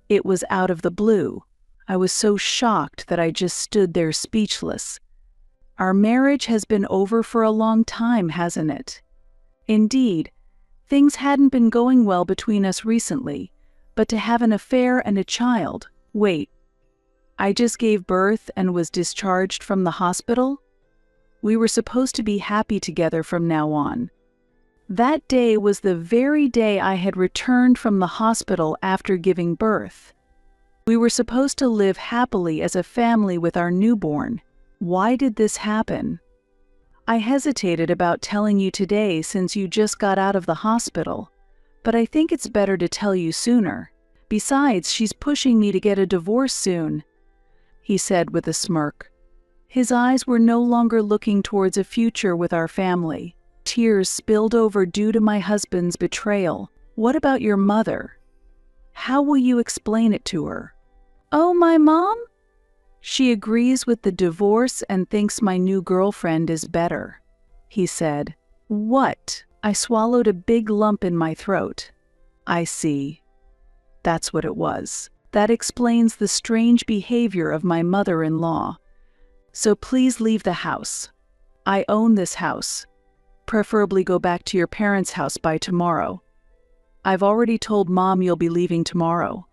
It was out of the blue. I was so shocked that I just stood there speechless. Our marriage has been over for a long time, hasn't it? Indeed, things hadn't been going well between us recently, but to have an affair and a child— Wait, I just gave birth and was discharged from the hospital? We were supposed to be happy together from now on. That day was the very day I had returned from the hospital after giving birth. We were supposed to live happily as a family with our newborn. Why did this happen? I hesitated about telling you today since you just got out of the hospital, but I think it's better to tell you sooner. Besides, she's pushing me to get a divorce soon," he said with a smirk. His eyes were no longer looking towards a future with our family. Tears spilled over due to my husband's betrayal. "What about your mother? How will you explain it to her?" "Oh, my mom? She agrees with the divorce and thinks my new girlfriend is better," he said. "What?" I swallowed a big lump in my throat. "I see. That's what it was. That explains the strange behavior of my mother-in-law. So please leave the house. I own this house. Preferably go back to your parents' house by tomorrow. I've already told Mom you'll be leaving tomorrow."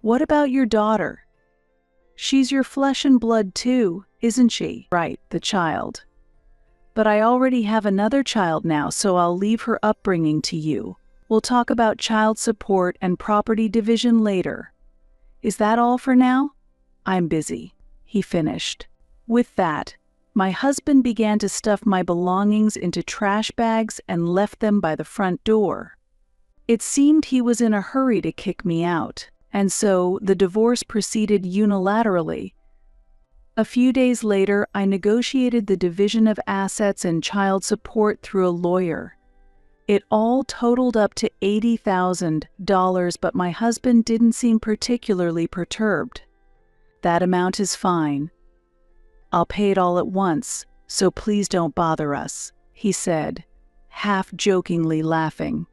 "What about your daughter? She's your flesh and blood too, isn't she?" "Right, the child. But I already have another child now, so I'll leave her upbringing to you. We'll talk about child support and property division later. Is that all for now? I'm busy," he finished. With that, my husband began to stuff my belongings into trash bags and left them by the front door. It seemed he was in a hurry to kick me out, and so the divorce proceeded unilaterally. A few days later, I negotiated the division of assets and child support through a lawyer. It all totaled up to $80,000, but my husband didn't seem particularly perturbed. "That amount is fine. I'll pay it all at once, so please don't bother us," he said, half-jokingly laughing.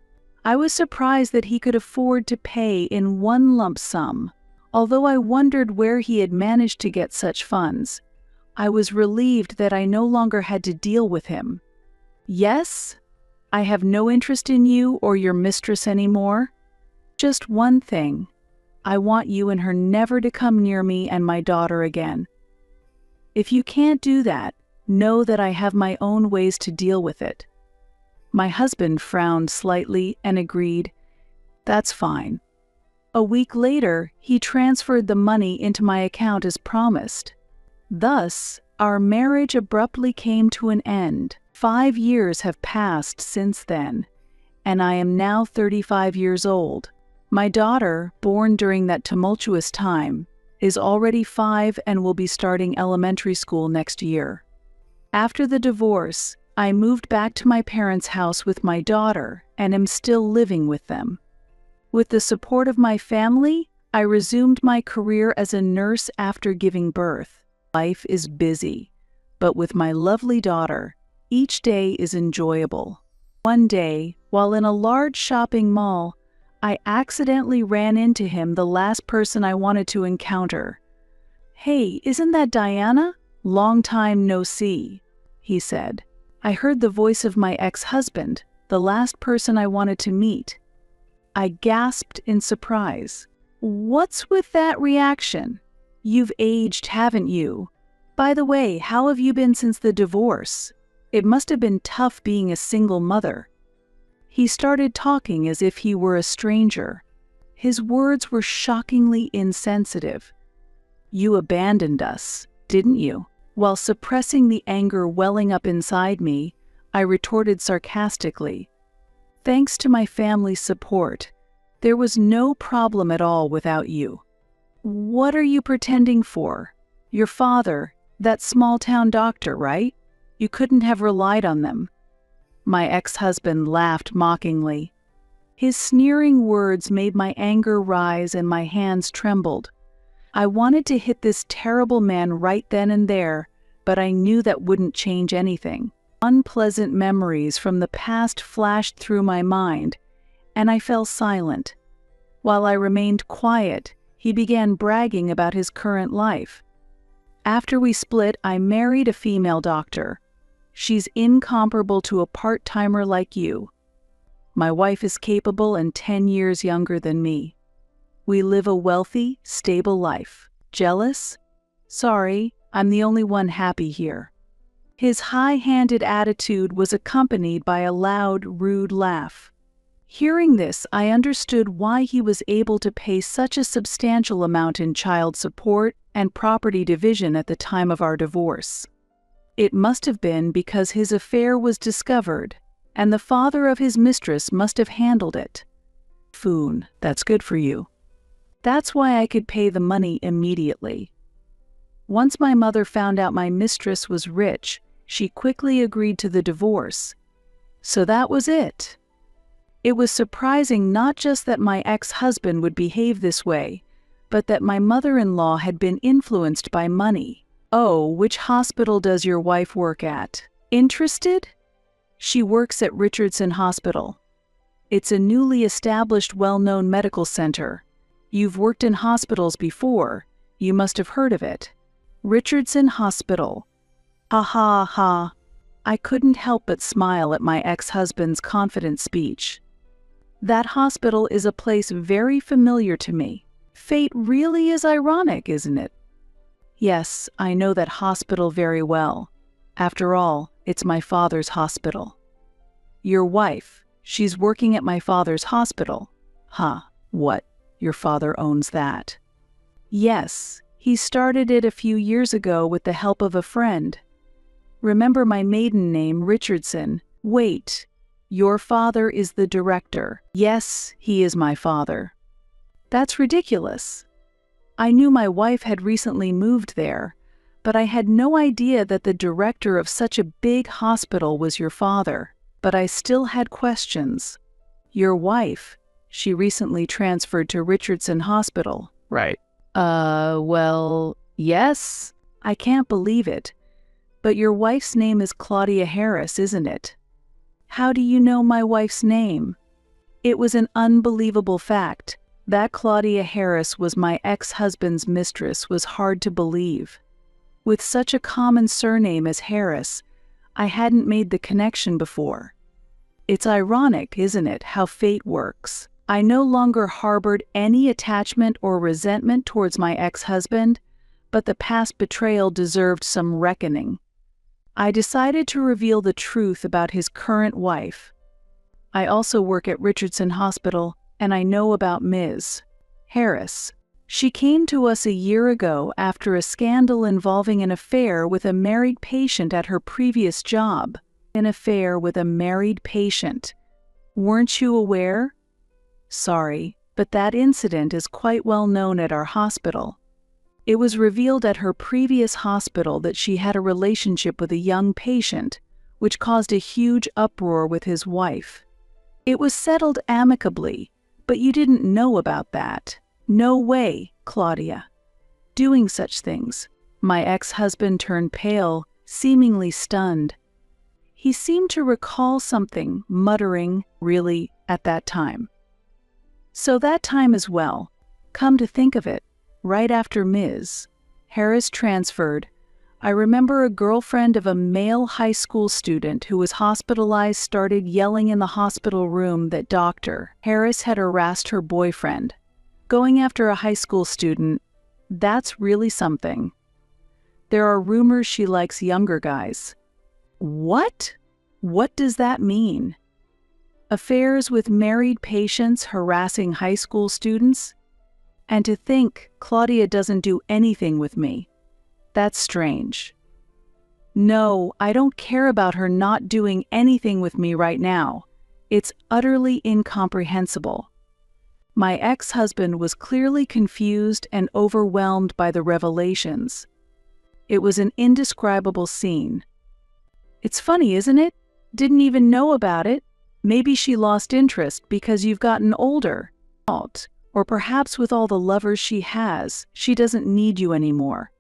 I was surprised that he could afford to pay in one lump sum, Although I wondered where he had managed to get such funds, I was relieved that I no longer had to deal with him. Yes, I have no interest in you or your mistress anymore. Just one thing. I want you and her never to come near me and my daughter again. If you can't do that, know that I have my own ways to deal with it. My husband frowned slightly and agreed, "That's fine." A week later, he transferred the money into my account as promised. Thus, our marriage abruptly came to an end. 5 years have passed since then, and I am now 35 years old. My daughter, born during that tumultuous time, is already 5 and will be starting elementary school next year. After the divorce, I moved back to my parents' house with my daughter and am still living with them. With the support of my family, I resumed my career as a nurse after giving birth. Life is busy, but with my lovely daughter, each day is enjoyable. One day, while in a large shopping mall, I accidentally ran into him, the last person I wanted to encounter. "Hey, isn't that Diana? Long time no see," he said. I heard the voice of my ex-husband, the last person I wanted to meet. I gasped in surprise. "What's with that reaction? You've aged, haven't you? By the way, how have you been since the divorce? It must have been tough being a single mother." He started talking as if he were a stranger. His words were shockingly insensitive. "You abandoned us, didn't you?" While suppressing the anger welling up inside me, I retorted sarcastically, "Thanks to my family's support, there was no problem at all without you." "What are you pretending for? Your father, that small-town doctor, right? You couldn't have relied on them." My ex-husband laughed mockingly. His sneering words made my anger rise and my hands trembled. I wanted to hit this terrible man right then and there, but I knew that wouldn't change anything. Unpleasant memories from the past flashed through my mind, and I fell silent. While I remained quiet, he began bragging about his current life. "After we split, I married a female doctor. She's incomparable to a part-timer like you. My wife is capable and 10 years younger than me. We live a wealthy, stable life. Jealous? Sorry, I'm the only one happy here." His high-handed attitude was accompanied by a loud, rude laugh. Hearing this, I understood why he was able to pay such a substantial amount in child support and property division at the time of our divorce. It must have been because his affair was discovered, and the father of his mistress must have handled it. Foon, that's good for you. That's why I could pay the money immediately. Once my mother found out my mistress was rich, she quickly agreed to the divorce. So that was it. It was surprising not just that my ex-husband would behave this way, but that my mother-in-law had been influenced by money. "Oh, which hospital does your wife work at? Interested?" "She works at Richardson Hospital. It's a newly established, well-known medical center. You've worked in hospitals before. You must have heard of it. Richardson Hospital." Ha ha ha. I couldn't help but smile at my ex-husband's confident speech. That hospital is a place very familiar to me. Fate really is ironic, isn't it? Yes, I know that hospital very well. After all, it's my father's hospital. Your wife, she's working at my father's hospital. Huh, what? Your father owns that? Yes, he started it a few years ago with the help of a friend. Remember my maiden name, Richardson. Wait, your father is the director. Yes, he is my father. That's ridiculous. I knew my wife had recently moved there, but I had no idea that the director of such a big hospital was your father. But I still had questions. Your wife, she recently transferred to Richardson Hospital. Right. Well, yes. I can't believe it. But your wife's name is Claudia Harris, isn't it? How do you know my wife's name? It was an unbelievable fact. That Claudia Harris was my ex-husband's mistress was hard to believe. With such a common surname as Harris, I hadn't made the connection before. It's ironic, isn't it, how fate works? I no longer harbored any attachment or resentment towards my ex-husband, but the past betrayal deserved some reckoning. I decided to reveal the truth about his current wife. I also work at Richardson Hospital, and I know about Ms. Harris. She came to us a year ago after a scandal involving an affair with a married patient at her previous job. An affair with a married patient. Weren't you aware? Sorry, but that incident is quite well known at our hospital. It was revealed at her previous hospital that she had a relationship with a young patient, which caused a huge uproar with his wife. It was settled amicably, but you didn't know about that. No way, Claudia. Doing such things. My ex-husband turned pale, seemingly stunned. He seemed to recall something, muttering, really, at that time. So that time as well, come to think of it, right after Ms. Harris transferred, I remember a girlfriend of a male high school student who was hospitalized started yelling in the hospital room that Dr. Harris had harassed her boyfriend. Going after a high school student, that's really something. There are rumors she likes younger guys. What? What does that mean? Affairs with married patients harassing high school students? And to think Claudia doesn't do anything with me. That's strange. No, I don't care about her not doing anything with me right now. It's utterly incomprehensible. My ex-husband was clearly confused and overwhelmed by the revelations. It was an indescribable scene. It's funny, isn't it? Didn't even know about it. Maybe she lost interest because you've gotten older. Or perhaps with all the lovers she has, she doesn't need you anymore.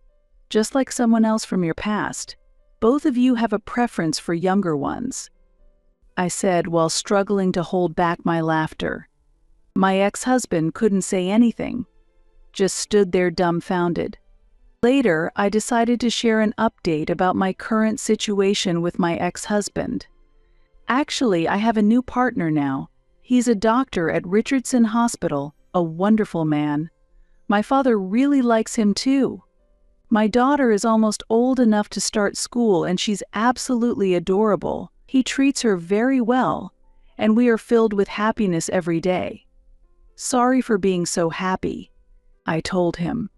Just like someone else from your past, both of you have a preference for younger ones. I said while struggling to hold back my laughter. My ex-husband couldn't say anything, just stood there dumbfounded. Later, I decided to share an update about my current situation with my ex-husband. Actually, I have a new partner now. He's a doctor at Richardson Hospital, a wonderful man. My father really likes him too. My daughter is almost old enough to start school and she's absolutely adorable. He treats her very well, and we are filled with happiness every day. Sorry for being so happy, I told him.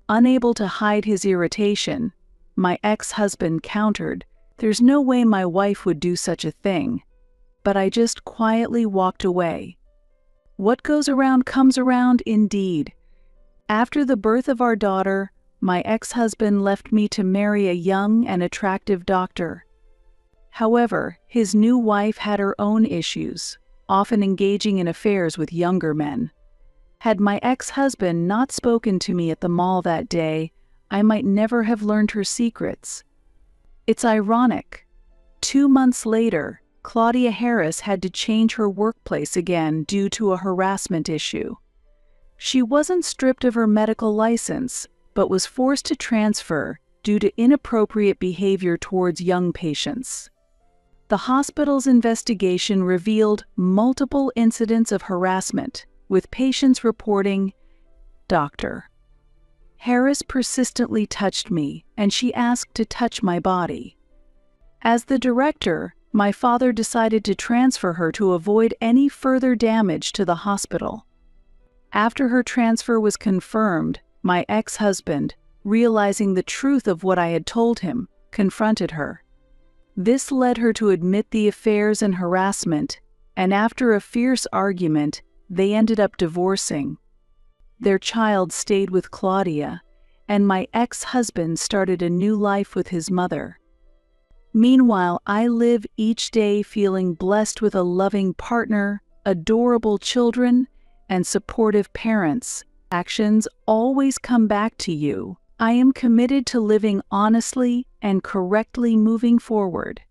Unable to hide his irritation, my ex-husband countered, "There's no way my wife would do such a thing." But I just quietly walked away. What goes around comes around indeed. After the birth of our daughter, my ex-husband left me to marry a young and attractive doctor. However, his new wife had her own issues, often engaging in affairs with younger men. Had my ex-husband not spoken to me at the mall that day, I might never have learned her secrets. It's ironic. 2 months later, Claudia Harris had to change her workplace again due to a harassment issue. She wasn't stripped of her medical license, but was forced to transfer due to inappropriate behavior towards young patients. The hospital's investigation revealed multiple incidents of harassment, with patients reporting, "Dr. Harris persistently touched me, and she asked to touch my body." As the director, my father decided to transfer her to avoid any further damage to the hospital. After her transfer was confirmed, my ex-husband, realizing the truth of what I had told him, confronted her. This led her to admit the affairs and harassment, and after a fierce argument, they ended up divorcing. Their child stayed with Claudia, and my ex-husband started a new life with his mother. Meanwhile, I live each day feeling blessed with a loving partner, adorable children, and supportive parents. Actions always come back to you. I am committed to living honestly and correctly moving forward.